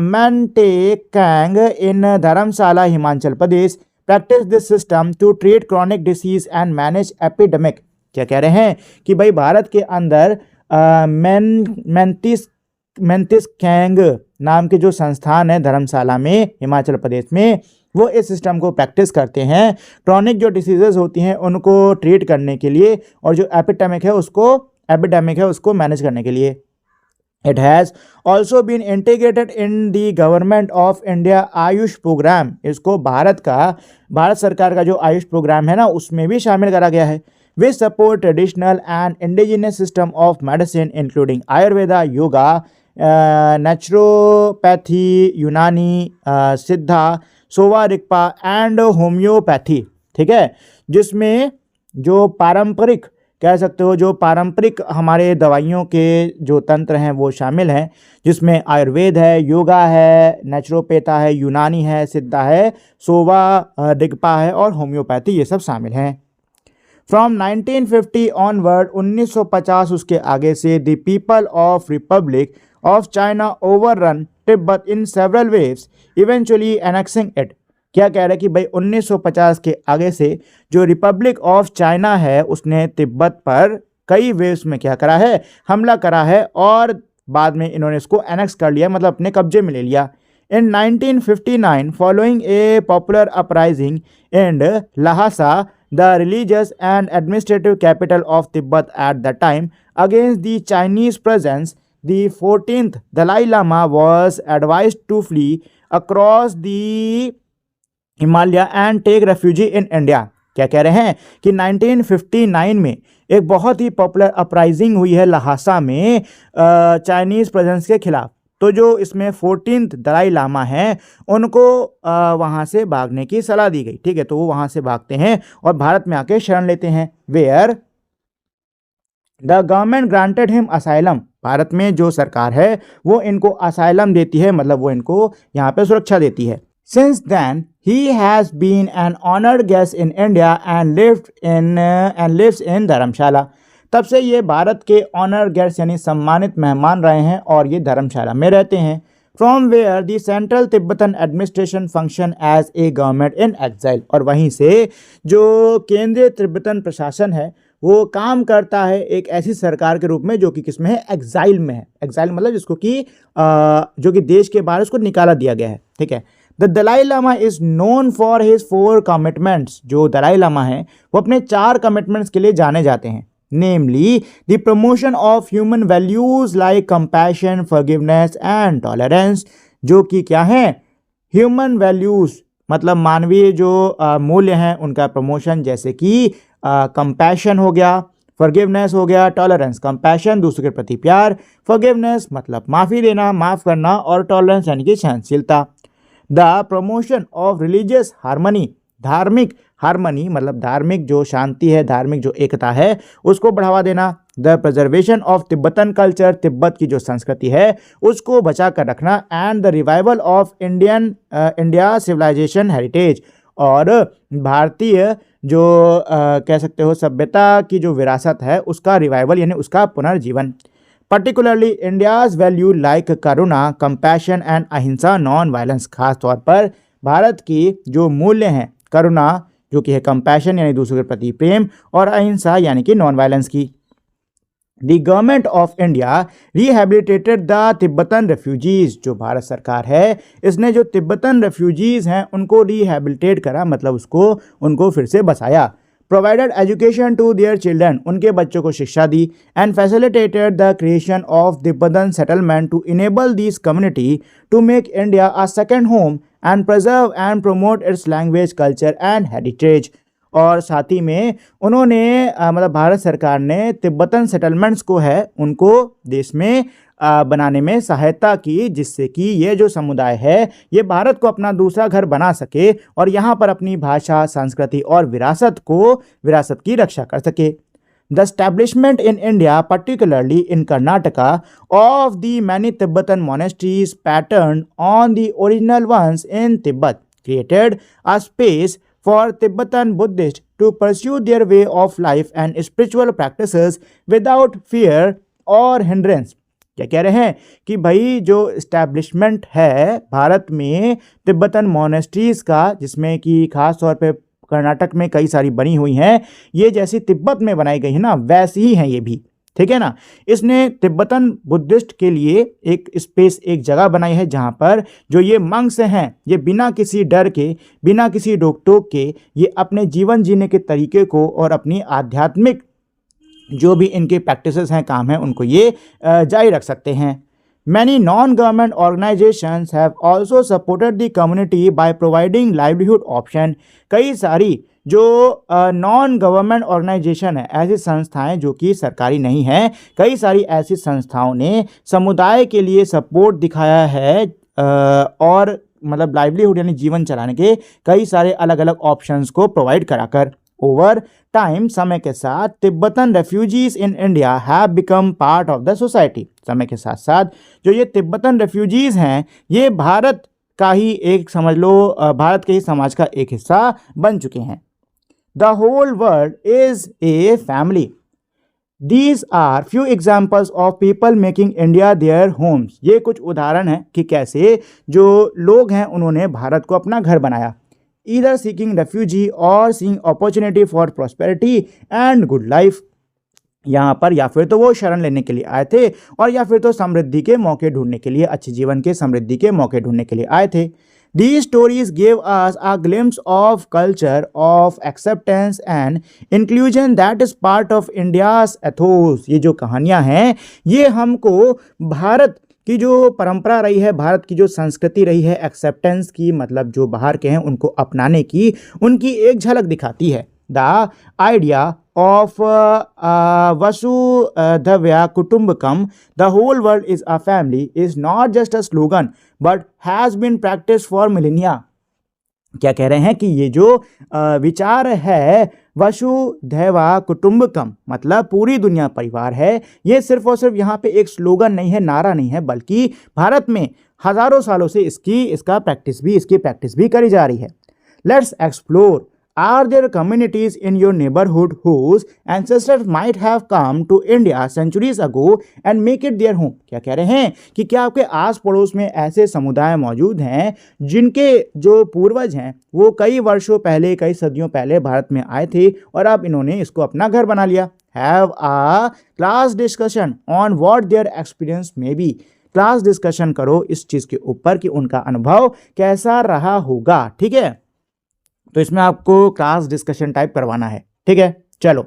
Speaker 1: Mentsee Khang in Dharamshala Himachal Pradesh practice this system to treat chronic disease and manage epidemic. क्या कह रहे हैं कि भाई भारत के अंदर मेंटिस कैंग नाम के जो संस्थान है धर्मशाला में हिमाचल प्रदेश में, वो इस सिस्टम को प्रैक्टिस करते हैं क्रॉनिक जो डिसीजेज होती हैं उनको ट्रीट करने के लिए, और जो एपिडेमिक है उसको मैनेज करने के लिए। It has also been integrated in the government of India AYUSH programme, इसको भारत सरकार का जो आयुष प्रोग्राम है ना उसमें भी शामिल करा गया है। वे support traditional and indigenous system of medicine including Ayurveda, yoga, naturopathy, Unani, Siddha, Sowa Rigpa and homeopathy, ठीक है, जिसमें जो पारंपरिक कह सकते हो, जो पारंपरिक हमारे दवाइयों के जो तंत्र हैं वो शामिल हैं, जिसमें आयुर्वेद है, योगा है, नेचुरोपैथा है, यूनानी है, सिद्धा है, सोवा रिगपा है और होम्योपैथी, ये सब शामिल हैं। फ्रॉम 1950 ऑनवर्ड, 1950 उसके आगे से the people of Republic of China overrun Tibet in several waves, eventually annexing it. क्या कह रहा है कि भाई 1950 के आगे से जो रिपब्लिक ऑफ चाइना है उसने तिब्बत पर कई वेव्स में क्या करा है, हमला करा है, और बाद में इन्होंने इसको एनेक्स कर लिया, मतलब अपने कब्जे में ले लिया। इन 1959 following A popular uprising and Lhasa, the religious and administrative capital of Tibet at the time, against the Chinese presence, the 14th Dalai Lama was advised to flee across the Himalaya and take refugee in India. क्या कह रहे हैं कि 1959 में एक बहुत ही popular uprising हुई है लहासा में चाइनीज़ प्रेजेंस के खिलाफ। तो जो इसमें 14th दलाई लामा हैं उनको वहाँ से भागने की सलाह दी गई। ठीक है, तो वो वहाँ से भागते हैं और भारत में आके शरण लेते हैं। Where the government granted him asylum, भारत में जो सरकार है वो इनको असाइलम देती है, मतलब वो इनको यहाँ पे सुरक्षा देती है। Since then, he has been an honored guest in India and lives in धर्मशाला। तब से ये भारत के ऑनर गेस्ट यानी सम्मानित मेहमान रहे हैं और ये धर्मशाला में रहते हैं। From where the Central Tibetan Administration function as a government in exile, और वहीं से जो केंद्रीय तिब्बतन प्रशासन है वो काम करता है एक ऐसी सरकार के रूप में जो कि किसमें है, एग्जाइल में है। एग्जाइल मतलब जिसको कि जो कि देश के बाहर उसको निकाला दिया गया है। ठीक है, the Dalai Lama is known for his 4 commitments. जो दलाई लामा है वो अपने 4 कमिटमेंट्स के लिए जाने जाते हैं, namely the promotion of human values like compassion, forgiveness and tolerance. जो कि क्या है, ह्यूमन वैल्यूज मतलब मानवीय जो मूल्य हैं उनका प्रमोशन, जैसे कि कंपैशन हो गया, फॉरगिवनेस हो गया, टॉलरेंस कंपैशन दूसरे के प्रति प्यार, फॉरगिवनेस मतलब माफ़ी देना, माफ़ करना, और टॉलरेंस यानी कि सहनशीलता। The promotion of religious harmony, धार्मिक हार्मनी मतलब धार्मिक जो शांति है, धार्मिक जो एकता है उसको बढ़ावा देना। The preservation of Tibetan culture, Tibet की जो संस्कृति है उसको बचा कर रखना। And the revival of India civilisation heritage, और भारतीय जो कह सकते हो सभ्यता की जो विरासत है उसका रिवाइवल यानी उसका पुनर्जीवन। Particularly India's value like Karuna, compassion and अहिंसा, नॉन वायलेंस। खास तौर पर भारत की जो मूल्य हैं, करुणा जो कि है कंपैशन यानी दूसरे के प्रति प्रेम, और अहिंसा यानी कि नॉन वायलेंस की। The Government of India rehabilitated the Tibetan refugees, जो भारत सरकार है इसने जो तिब्बतन रेफ्यूजीज हैं उनको रिहेबिलिटेट करा, मतलब उनको फिर से बसाया। Provided education to their children, उनके बच्चों को शिक्षा दी। And facilitated the creation of Tibetan settlement to enable this community to make India a second home and preserve and promote its language, culture and heritage. और साथ ही में उन्होंने मतलब भारत सरकार ने तिब्बतन सेटलमेंट्स को है उनको देश में बनाने में सहायता की, जिससे कि ये जो समुदाय है ये भारत को अपना दूसरा घर बना सके और यहाँ पर अपनी भाषा, संस्कृति और विरासत की रक्षा कर सके। The establishment in India particularly in Karnataka of the many Tibetan monasteries patterned on the original ones in Tibet created a space for Tibetan Buddhists to pursue their way of life and spiritual practices without fear or hindrance। क्या कह रहे हैं कि भाई जो establishment है भारत में Tibetan monasteries का, जिसमें कि खास तौर पे कर्नाटक में कई सारी बनी हुई हैं, ये जैसी तिब्बत में बनाई गई है ना वैसी ही हैं ये भी। ठीक है ना, इसने तिब्बतन बुद्धिस्ट के लिए एक स्पेस, एक जगह बनाई है जहाँ पर जो ये मंक्स हैं ये बिना किसी डर के, बिना किसी रोक टोक के ये अपने जीवन जीने के तरीके को और अपनी आध्यात्मिक जो भी इनके प्रैक्टिसेस हैं, काम हैं, उनको ये जारी रख सकते हैं। Many non-government organizations have also supported the community by providing livelihood option। कई सारी जो नॉन गवर्नमेंट ऑर्गेनाइजेशन है, ऐसी संस्थाएं जो कि सरकारी नहीं हैं, कई सारी ऐसी संस्थाओं ने समुदाय के लिए सपोर्ट दिखाया है और मतलब लाइवलीहुड यानी जीवन चलाने के कई सारे अलग अलग ऑप्शंस को प्रोवाइड कराकर। ओवर टाइम, समय के साथ, Tibetan refugees in India have become part of the society. समय के साथ साथ जो ये तिब्बतन रेफ्यूजीज हैं ये भारत का ही एक, समझ लो भारत के ही समाज का एक हिस्सा बन चुके हैं। The whole world is a family. These are few examples of people making India their homes. ये कुछ उदाहरण हैं कि कैसे जो लोग हैं उन्होंने भारत को अपना घर बनाया। either seeking refugee or seeing opportunity for prosperity and good life। यहाँ पर या फिर तो वो शरण लेने के लिए आए थे और या फिर तो समृद्धि के मौके ढूंढने के लिए, अच्छे जीवन के समृद्धि के मौके ढूंढने के लिए आए थे। These stories gave us a glimpse of culture of acceptance and inclusion that is part of India's ethos। ये जो कहानियाँ हैं ये हमको भारत की जो परंपरा रही है, भारत की जो संस्कृति रही है एक्सेप्टेंस की, मतलब जो बाहर के हैं उनको अपनाने की, उनकी एक झलक दिखाती है। The idea of Vasudhaiva Kutumbakam, the whole world is a family, is not just a slogan but has been practiced for millennia। क्या कह रहे हैं कि ये जो विचार है वसुधैवा कुटुंबकम, मतलब पूरी दुनिया परिवार है, ये सिर्फ और सिर्फ यहाँ पे एक स्लोगन नहीं है, नारा नहीं है, बल्कि भारत में हजारों सालों से इसकी प्रैक्टिस भी करी जा रही है। Let's explore. Are there communities in your neighborhood whose ancestors might have come to India centuries ago and make it their home? क्या कह रहे हैं कि क्या आपके आस पड़ोस में ऐसे समुदाय मौजूद हैं जिनके जो पूर्वज हैं वो कई वर्षों पहले, कई सदियों पहले भारत में आए थे और अब इन्होंने इसको अपना घर बना लिया। Have a class discussion on what their experience may be। Class discussion करो इस चीज़ के ऊपर कि उनका अनुभव कैसा रहा होगा। ठीक है, तो इसमें आपको क्लास डिस्कशन टाइप करवाना है। ठीक है, चलो।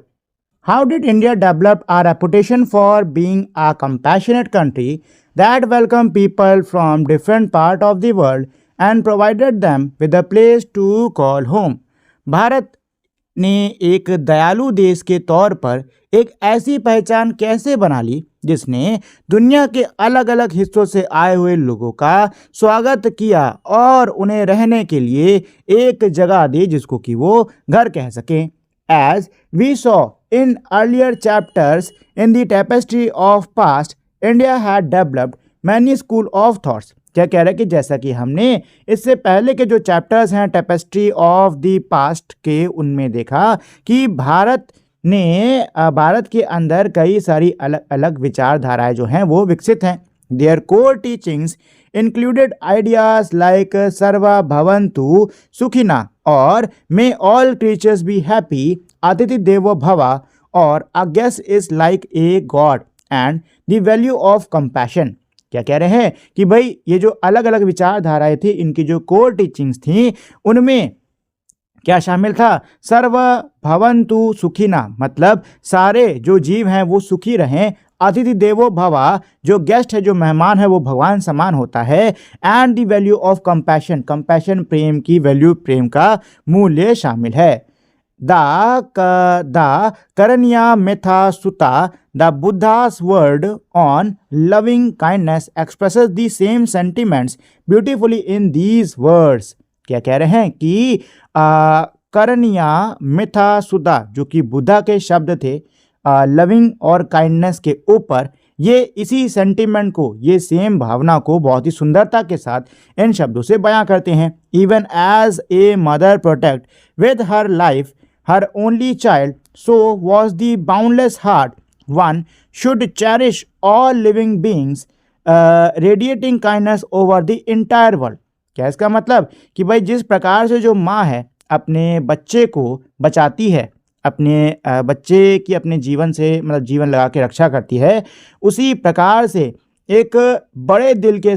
Speaker 1: How did India develop a reputation for being a compassionate country that welcome people from different part of the world and provided them with a place to call home. Bharat ने एक दयालु देश के तौर पर एक ऐसी पहचान कैसे बना ली जिसने दुनिया के अलग अलग हिस्सों से आए हुए लोगों का स्वागत किया और उन्हें रहने के लिए एक जगह दी जिसको कि वो घर कह सकें। As we saw in earlier chapters in the tapestry of past, India had developed many school of thoughts. क्या कह रहे हैं कि जैसा कि हमने इससे पहले के जो चैप्टर्स हैं टेपेस्ट्री ऑफ द पास्ट के, उनमें देखा कि भारत के अंदर कई सारी अलग अलग विचारधाराएं जो हैं वो विकसित हैं। There core teachings included ideas like सर्वा भवन्तु सुखिना और मे ऑल क्रीचर्स बी हैप्पी, अतिथि देवो भव और a guest is like a god and the value of compassion. क्या कह रहे हैं कि भाई ये जो अलग अलग विचारधाराएं थी, इनकी जो कोर टीचिंग्स थी उनमें क्या शामिल था? सर्व भवन्तु सुखिना, मतलब सारे जो जीव हैं वो सुखी रहें। अतिथि देवो भव, जो गेस्ट है, जो मेहमान है वो भगवान समान होता है। And the value of compassion, compassion प्रेम की वैल्यू, प्रेम का मूल्य शामिल है। द करण्या मेथा सुता, the बुद्धा's word on loving kindness expresses the same sentiments beautifully in these words। क्या कह रहे हैं कि करण्या मिथा सुधा, जो कि बुद्धा के शब्द थे लविंग और काइंडनेस के ऊपर, ये इसी सेंटिमेंट को, ये सेम भावना को बहुत ही सुंदरता के साथ इन शब्दों से बयां करते हैं। Even as a mother protect with her life her only child, so was the boundless heart one should cherish all living beings radiating kindness over the entire world. क्या इसका मतलब कि भाई जिस प्रकार से जो माँ है अपने बच्चे को बचाती है, अपने बच्चे की अपने जीवन से, मतलब जीवन लगा के रक्षा करती है, उसी प्रकार से एक बड़े दिल के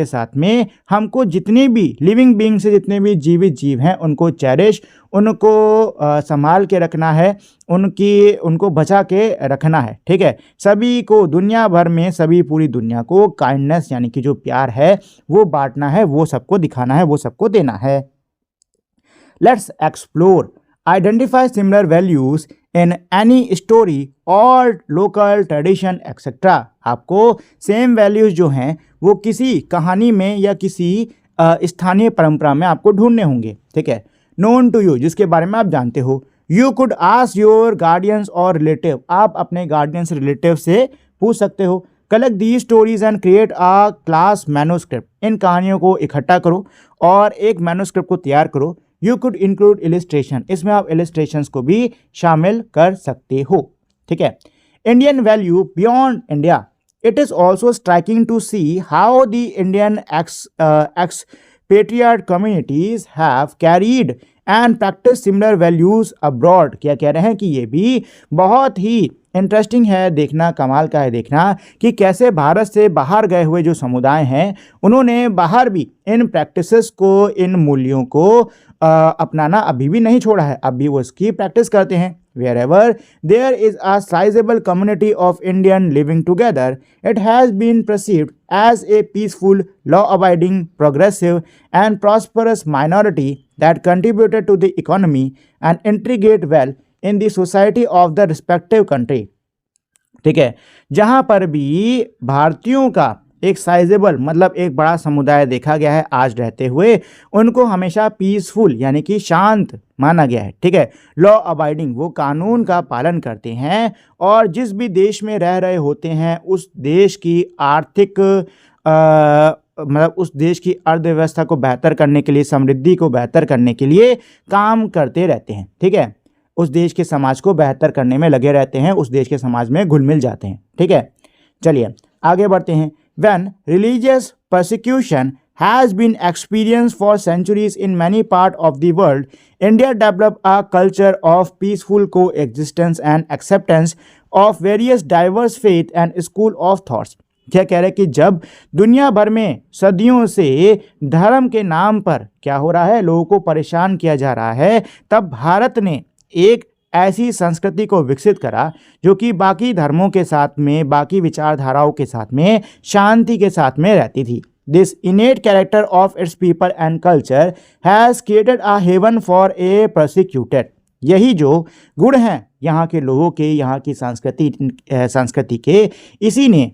Speaker 1: साथ में हमको जितनी भी लिविंग बीइंग से, जितने भी जीवित जीव हैं उनको चेरिश, उनको संभाल के रखना है, उनको बचा के रखना है। ठीक है, सभी को, दुनिया भर में सभी, पूरी दुनिया को काइंडनेस यानी कि जो प्यार है वो बांटना है, वो सबको दिखाना है, वो सबको देना है। Let's explore. Identify similar values in any story और लोकल ट्रेडिशन एक्सेट्रा। आपको सेम वैल्यूज जो हैं वो किसी कहानी में या किसी स्थानीय परंपरा में आपको ढूंढने होंगे। ठीक है, नोन टू यू, जिसके बारे में आप जानते हो। You could ask your guardians और रिलेटिव, आप अपने गार्डियंस रिलेटिव से पूछ सकते हो। Collect the stories and create a class manuscript, इन कहानियों को इकट्ठा करो और एक मैन्युस्क्रिप्ट को तैयार करो। यू कुड इंक्लूड इलिस्ट्रेशन, इसमें आप इलिस्ट्रेशंस को भी शामिल कर सकते हो। ठीक है, Indian value beyond India. It is also striking to see how the Indian patriarch communities have carried and practice similar values abroad। क्या कह रहे हैं कि ये भी बहुत ही इंटरेस्टिंग है देखना, कमाल का है देखना कि कैसे भारत से बाहर गए हुए जो समुदाय हैं उन्होंने बाहर भी इन प्रैक्टिसेस को, इन मूल्यों को अपनाना अभी भी नहीं छोड़ा है, अब भी वो इसकी प्रैक्टिस करते हैं। Wherever there is a sizable community of Indian living together, it has been perceived as a peaceful, law-abiding, progressive, and prosperous minority that contributed to the economy and integrate well in the society of the respective country। ठीक है, जहां पर भी भारतीयों का एक sizeable मतलब एक बड़ा समुदाय देखा गया है आज रहते हुए, उनको हमेशा पीसफुल यानी कि शांत माना गया है। ठीक है, लॉ अबाइडिंग, वो कानून का पालन करते हैं और जिस भी देश में रह रहे होते हैं उस देश की आर्थिक मतलब उस देश की अर्थव्यवस्था को बेहतर करने के लिए, समृद्धि को बेहतर करने के लिए काम करते रहते हैं। ठीक है, उस देश के समाज को बेहतर करने में लगे रहते हैं, उस देश के समाज में घुल मिल जाते हैं। ठीक है, चलिए आगे बढ़ते हैं। When religious persecution has been experienced for centuries in many parts of the world, India developed a culture of peaceful coexistence and acceptance of various diverse faith and school of thoughts। क्या कह रहे हैं कि जब दुनिया भर में सदियों से धर्म के नाम पर क्या हो रहा है, लोगों को परेशान किया जा रहा है, तब भारत ने एक ऐसी संस्कृति को विकसित करा जो कि बाकी धर्मों के साथ में, बाकी विचारधाराओं के साथ में शांति के साथ में रहती थी। This innate character of its people and culture has created a haven for a prosecuted. यही जो गुण हैं यहाँ के लोगों के, यहाँ की संस्कृति के, इसी ने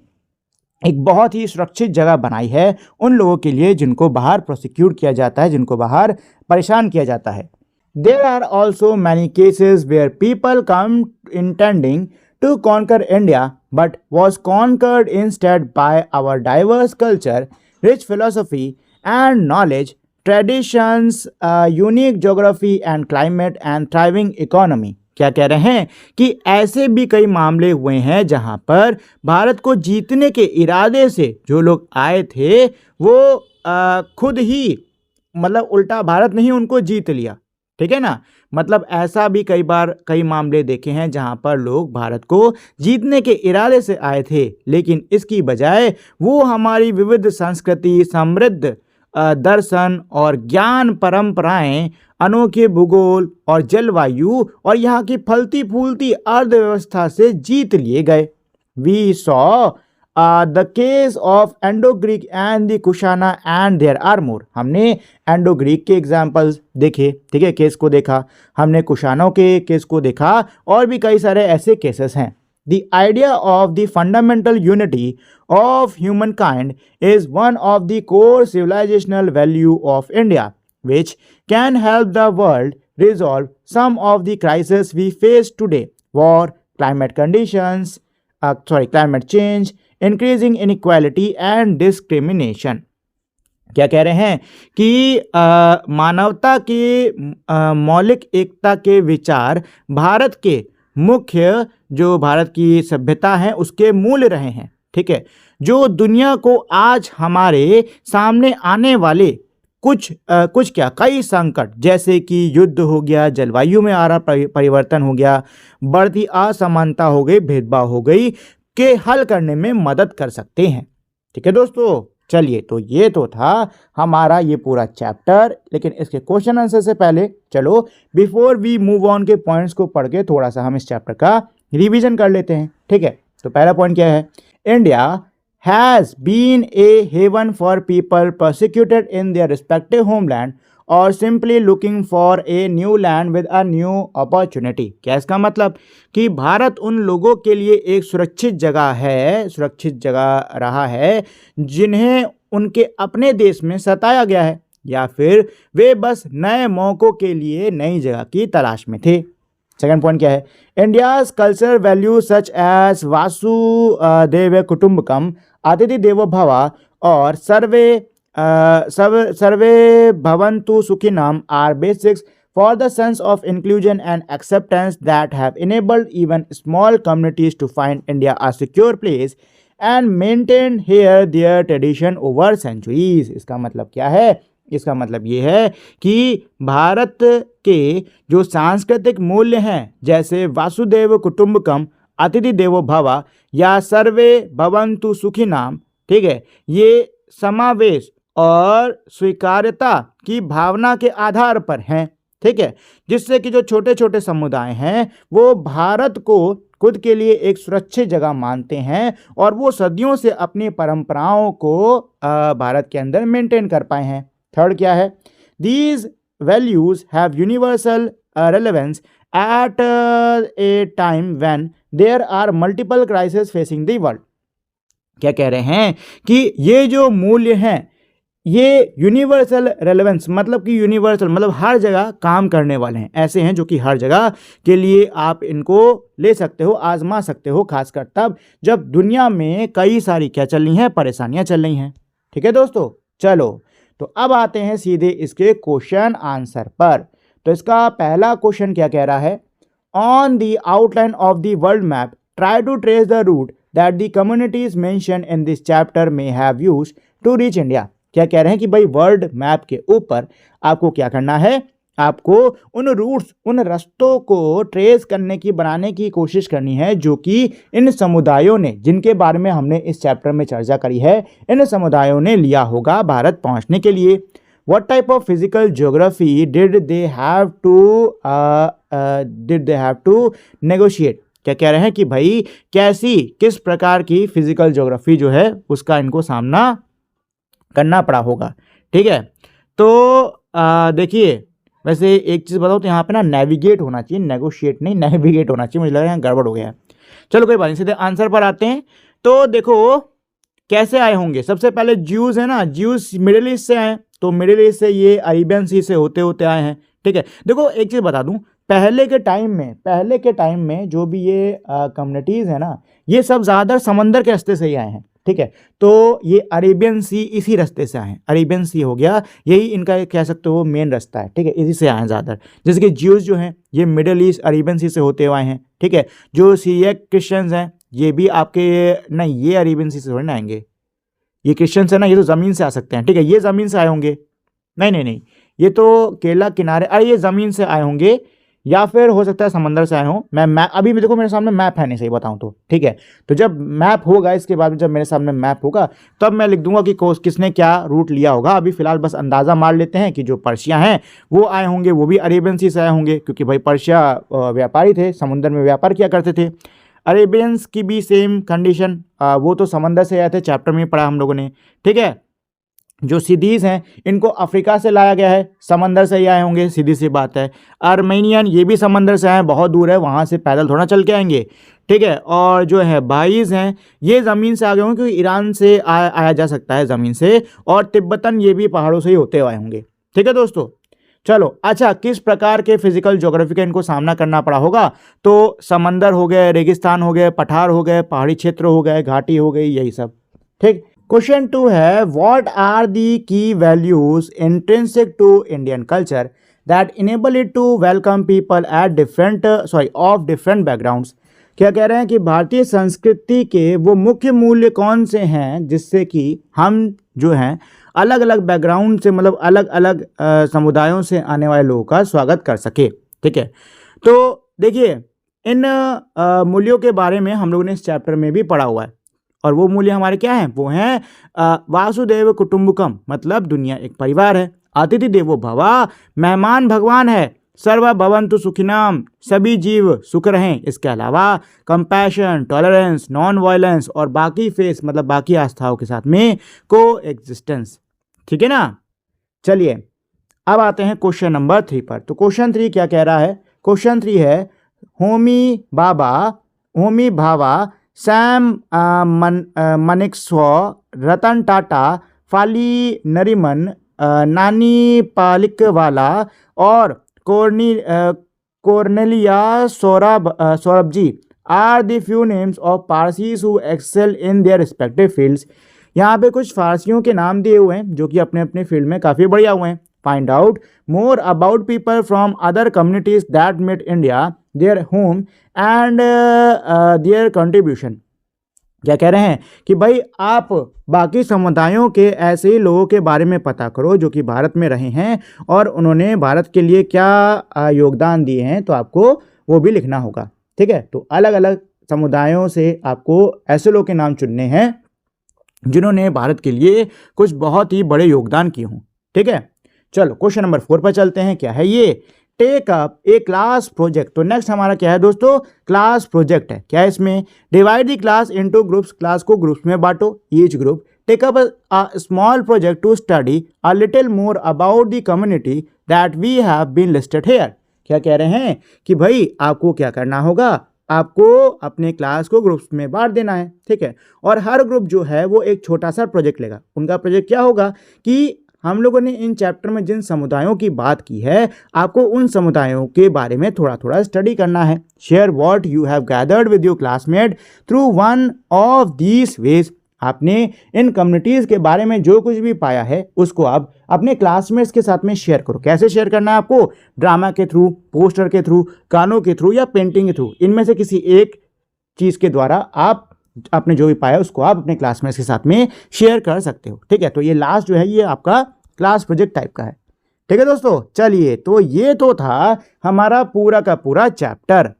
Speaker 1: एक बहुत ही सुरक्षित जगह बनाई है उन लोगों के लिए जिनको बाहर प्रोसिक्यूट किया जाता है, जिनको बाहर परेशान किया जाता है। There are also many cases where people come intending to conquer India but was conquered instead by our diverse culture, rich philosophy and knowledge, traditions, unique geography and climate and thriving economy। क्या कह रहे हैं कि ऐसे भी कई मामले हुए हैं जहां पर भारत को जीतने के इरादे से जो लोग आए थे वो खुद ही मतलब उल्टा भारत नहीं उनको जीत लिया। ठीक है ना, मतलब ऐसा भी कई बार कई मामले देखे हैं जहां पर लोग भारत को जीतने के इरादे से आए थे, लेकिन इसकी बजाय वो हमारी विविध संस्कृति, समृद्ध दर्शन और ज्ञान परंपराएं, अनोखे भूगोल और जलवायु और यहाँ की फलती फूलती अर्थव्यवस्था से जीत लिए गए। We saw the case of Indo Greek and the Kushana and there are more. हमने एंडो ग्रीक के एग्जाम्पल्स देखे, ठीक है, केस को देखा, हमने कुशानों के केस को देखा और भी कई सारे ऐसे केसेस हैं। The idea of the fundamental unity of humankind is one of the core civilizational value of India, which can help the world resolve some of the crises we face today: war, climate change, increasing inequality and discrimination। क्या कह रहे हैं कि मानवता के मौलिक एकता के विचार भारत के मुख्य जो भारत की सभ्यता है उसके मूल रहे हैं। ठीक है, जो दुनिया को आज हमारे सामने आने वाले कई संकट जैसे कि युद्ध हो गया, जलवायु में आ रहा परिवर्तन हो गया, बढ़ती असमानता हो गई, भेदभाव हो गई, के हल करने में मदद कर सकते हैं। ठीक है दोस्तों, चलिए तो ये तो था हमारा ये पूरा चैप्टर, लेकिन इसके क्वेश्चन आंसर से पहले चलो बिफोर वी मूव ऑन के पॉइंट्स को पढ़ के थोड़ा सा हम इस चैप्टर का रिवीजन कर लेते हैं। ठीक है, तो पहला पॉइंट क्या है? India has been a haven for people persecuted in their respective homeland और simply looking for a new land with a new opportunity. क्या इसका मतलब कि भारत उन लोगों के लिए एक सुरक्षित जगह रहा है जिन्हें उनके अपने देश में सताया गया है या फिर वे बस नए मौक़ों के लिए नई जगह की तलाश में थे। सेकंड पॉइंट क्या है? India's culture value such as वासुदेव कुटुंबकम, अतिथि देवो भव और सर्वे भवन्तु सुखिनम are basics for the sense of inclusion and acceptance that have enabled even small communities to find India a secure place and maintain here their tradition over centuries। इसका मतलब क्या है? इसका मतलब ये है कि भारत के जो सांस्कृतिक मूल्य हैं जैसे वासुदेव कुटुंबकम, अतिथि देवो भव या सर्वे भवन्तु सुखिनाम, ठीक है, ये समावेश और स्वीकार्यता की भावना के आधार पर हैं, ठीक है, जिससे कि जो छोटे छोटे समुदाय हैं वो भारत को खुद के लिए एक सुरक्षित जगह मानते हैं और वो सदियों से अपनी परंपराओं को भारत के अंदर मेंटेन कर पाए हैं। थर्ड क्या है, these values have universal relevance at a time when there are multiple crisis facing the world. क्या कह रहे हैं कि ये जो मूल्य हैं ये यूनिवर्सल रेलेवेंस मतलब कि यूनिवर्सल मतलब हर जगह काम करने वाले हैं, ऐसे हैं जो कि हर जगह के लिए आप इनको ले सकते हो, आजमा सकते हो, खासकर तब जब दुनिया में कई सारी क्या चल रही हैं, परेशानियां चल रही हैं। ठीक है दोस्तों, चलो तो अब आते हैं सीधे इसके क्वेश्चन आंसर पर। तो इसका पहला क्वेश्चन क्या कह रहा है, on the outline of the world map try to trace the route that the communities mention in this chapter में have used to reach India. क्या कह रहे हैं कि भाई वर्ल्ड मैप के ऊपर आपको क्या करना है, आपको उन रूट्स, उन रास्तों को ट्रेस करने की, बनाने की कोशिश करनी है जो कि इन समुदायों ने, जिनके बारे में हमने इस चैप्टर में चर्चा करी है, इन समुदायों ने लिया होगा भारत पहुंचने के लिए। What type of physical geography did they have to negotiate. क्या कह रहे हैं कि भाई किस प्रकार की फिजिकल ज्योग्राफी जो है उसका इनको सामना करना पड़ा होगा। ठीक है, तो देखिए वैसे एक चीज़ बताओ तो यहाँ पे ना नेविगेट होना चाहिए, नेगोशिएट नहीं, नेविगेट होना चाहिए, मुझे लग रहा है यहाँ गड़बड़ हो गया है। चलो कोई बात नहीं, सीधे आंसर पर आते हैं। तो देखो कैसे आए होंगे, सबसे पहले ज्यूज़ है ना, ज्यूज़ मिडिल ईस्ट से आए, तो मिडिल ईस्ट से ये अरेबियन सी से होते होते आए हैं। ठीक है, देखो एक चीज़ बता दूं, पहले के टाइम में जो भी ये कम्युनिटीज़ है ना, ये सब ज़्यादातर समंदर के रास्ते से ही आए हैं। ठीक है, तो ये अरेबियन सी इसी रास्ते से आए हैं, अरेबियन सी हो गया, यही इनका कह सकते हो मेन रास्ता है। ठीक है, इसी से आए हैं ज़्यादातर, जैसे कि ज्यूज़ जो हैं ये मिडिल ईस्ट अरेबियन सी से होते हुए आए हैं। ठीक है, जो सीरियक क्रिश्चियंस हैं ये भी आपके नहीं, ये अरेबियन सी से थोड़ी ना आएंगे, ये क्रिश्चियंस है ना, ये तो ज़मीन से आ सकते हैं। ठीक है, ये ज़मीन से आए होंगे, नहीं, ये तो केरला किनारे, अरे ये ज़मीन से आए होंगे या फिर हो सकता है समंदर से आए हों। मैं अभी भी देखो मेरे सामने मैप है नहीं, सही बताऊं तो। ठीक है, तो जब मैप होगा, इसके बाद जब मेरे सामने मैप होगा तब मैं लिख दूंगा कि किसने क्या रूट लिया होगा। अभी फिलहाल बस अंदाज़ा मार लेते हैं कि जो पर्शिया हैं वो आए होंगे, वो भी अरेबियन सी से आए होंगे, क्योंकि भाई पर्शिया व्यापारी थे, समुद्र में व्यापार किया करते थे। अरेबियंस की भी सेम कंडीशन, वो तो समंदर से आए थे, चैप्टर में पढ़ा हम लोगों ने। ठीक है, जो सिदीज हैं इनको अफ्रीका से लाया गया है, समंदर से ही आए होंगे, सीधी सी बात है। आर्मेनियन ये भी समंदर से आए, बहुत दूर है, वहाँ से पैदल थोड़ा चल के आएंगे। ठीक है, और जो है बाईज हैं ये ज़मीन से आ गए होंगे, क्योंकि ईरान से आया जा सकता है ज़मीन से, और तिब्बतन ये भी पहाड़ों से ही होते आए होंगे। ठीक है दोस्तों, चलो अच्छा, किस प्रकार के फिजिकल ज्योग्राफी का इनको सामना करना पड़ा होगा, तो समंदर हो गए, रेगिस्तान हो गए, पठार हो गए, पहाड़ी क्षेत्र हो गए, घाटी हो गई, यही सब। ठीक, क्वेश्चन 2 है, what are the key values intrinsic to Indian culture that enable it to welcome people at of different backgrounds. क्या कह रहे हैं कि भारतीय संस्कृति के वो मुख्य मूल्य कौन से हैं जिससे कि हम जो हैं अलग अलग बैकग्राउंड से, मतलब अलग अलग समुदायों से आने वाले लोगों का स्वागत कर सके। ठीक है, तो देखिए इन मूल्यों के बारे में हम लोगों ने इस चैप्टर में भी पढ़ा हुआ है, और वो मूल्य हमारे क्या हैं, वो हैं वासुदेव कुटुंबकम, मतलब दुनिया एक परिवार है, अतिथि देवो भव, मेहमान भगवान है, सर्व भवन्तु सुखिनाम, सभी जीव सुख रहें। इसके अलावा कंपैशन, टॉलरेंस, नॉन वायलेंस और बाकी फेस मतलब बाकी आस्थाओं के साथ में को एग्जिस्टेंस। ठीक है ना, चलिए अब आते हैं क्वेश्चन नंबर 3 पर। तो क्वेश्चन 3 क्या कह रहा है, क्वेश्चन 3 है, होमी भाभा सैम मनिक्स्व, रतन टाटा, फाली नरीमन, नानी पालिकवाला और Cornelia Sorabji are the few names of Parsis who excel in their respective fields. यहाँ पे कुछ फारसियों के नाम दिए हुए हैं जो कि अपने अपने फील्ड में काफ़ी बढ़िया हुए हैं। Find out more about people from other communities that made India, their home and there contribution. क्या कह रहे हैं कि भाई आप बाकी समुदायों के ऐसे ही लोगों के बारे में पता करो जो कि भारत में रहे हैं और उन्होंने भारत के लिए क्या योगदान दिए हैं, तो आपको वो भी लिखना होगा। ठीक है, तो अलग अलग समुदायों से आपको ऐसे लोगों के नाम चुनने हैं जिन्होंने भारत के लिए कुछ बहुत ही बड़े योगदान किए हों। ठीक है, चलो क्वेश्चन नंबर 4 पर चलते हैं। क्या है ये? टेक अप ए क्लास प्रोजेक्ट। तो नेक्स्ट हमारा क्या है दोस्तों? क्लास प्रोजेक्ट है। क्या है इसमें? Divide the class into groups. Class को ग्रुप्स में बांटो। Each group take up a small project to study a little more about the community that we have been listed here. क्या कह रहे हैं कि भाई आपको क्या करना होगा, आपको अपने क्लास को ग्रुप्स में बांट देना है। ठीक है, और हर ग्रुप जो है वो एक छोटा सा प्रोजेक्ट लेगा। उनका प्रोजेक्ट क्या होगा कि हम लोगों ने इन चैप्टर में जिन समुदायों की बात की है, आपको उन समुदायों के बारे में थोड़ा थोड़ा स्टडी करना है। Share what you have gathered with your classmate through one of these veg. आपने इन कम्युनिटीज़ के बारे में जो कुछ भी पाया है उसको आप अपने क्लासमेट्स के साथ में शेयर करो। कैसे शेयर करना है आपको? ड्रामा के थ्रू, पोस्टर के थ्रू, गानों के थ्रू या पेंटिंग के थ्रू। इनमें से किसी एक चीज़ के द्वारा आप आपने जो भी पाया उसको आप अपने क्लासमेट्स के साथ में शेयर कर सकते हो। ठीक है, तो ये लास्ट जो है ये आपका क्लास प्रोजेक्ट टाइप का है। ठीक है दोस्तों, चलिए तो ये तो था हमारा पूरा का पूरा चैप्टर।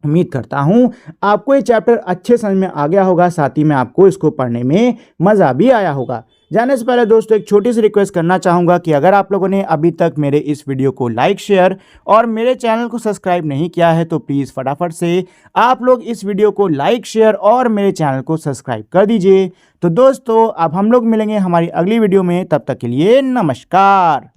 Speaker 1: उम्मीद करता हूं आपको ये चैप्टर अच्छे समझ में आ गया होगा, साथ ही में आपको इसको पढ़ने में मज़ा भी आया होगा। जाने से पहले दोस्तों एक छोटी सी रिक्वेस्ट करना चाहूँगा कि अगर आप लोगों ने अभी तक मेरे इस वीडियो को लाइक, शेयर और मेरे चैनल को सब्सक्राइब नहीं किया है तो प्लीज़ फटाफट से आप लोग इस वीडियो को लाइक, शेयर और मेरे चैनल को सब्सक्राइब कर दीजिए। तो दोस्तों अब हम लोग मिलेंगे हमारी अगली वीडियो में, तब तक के लिए नमस्कार।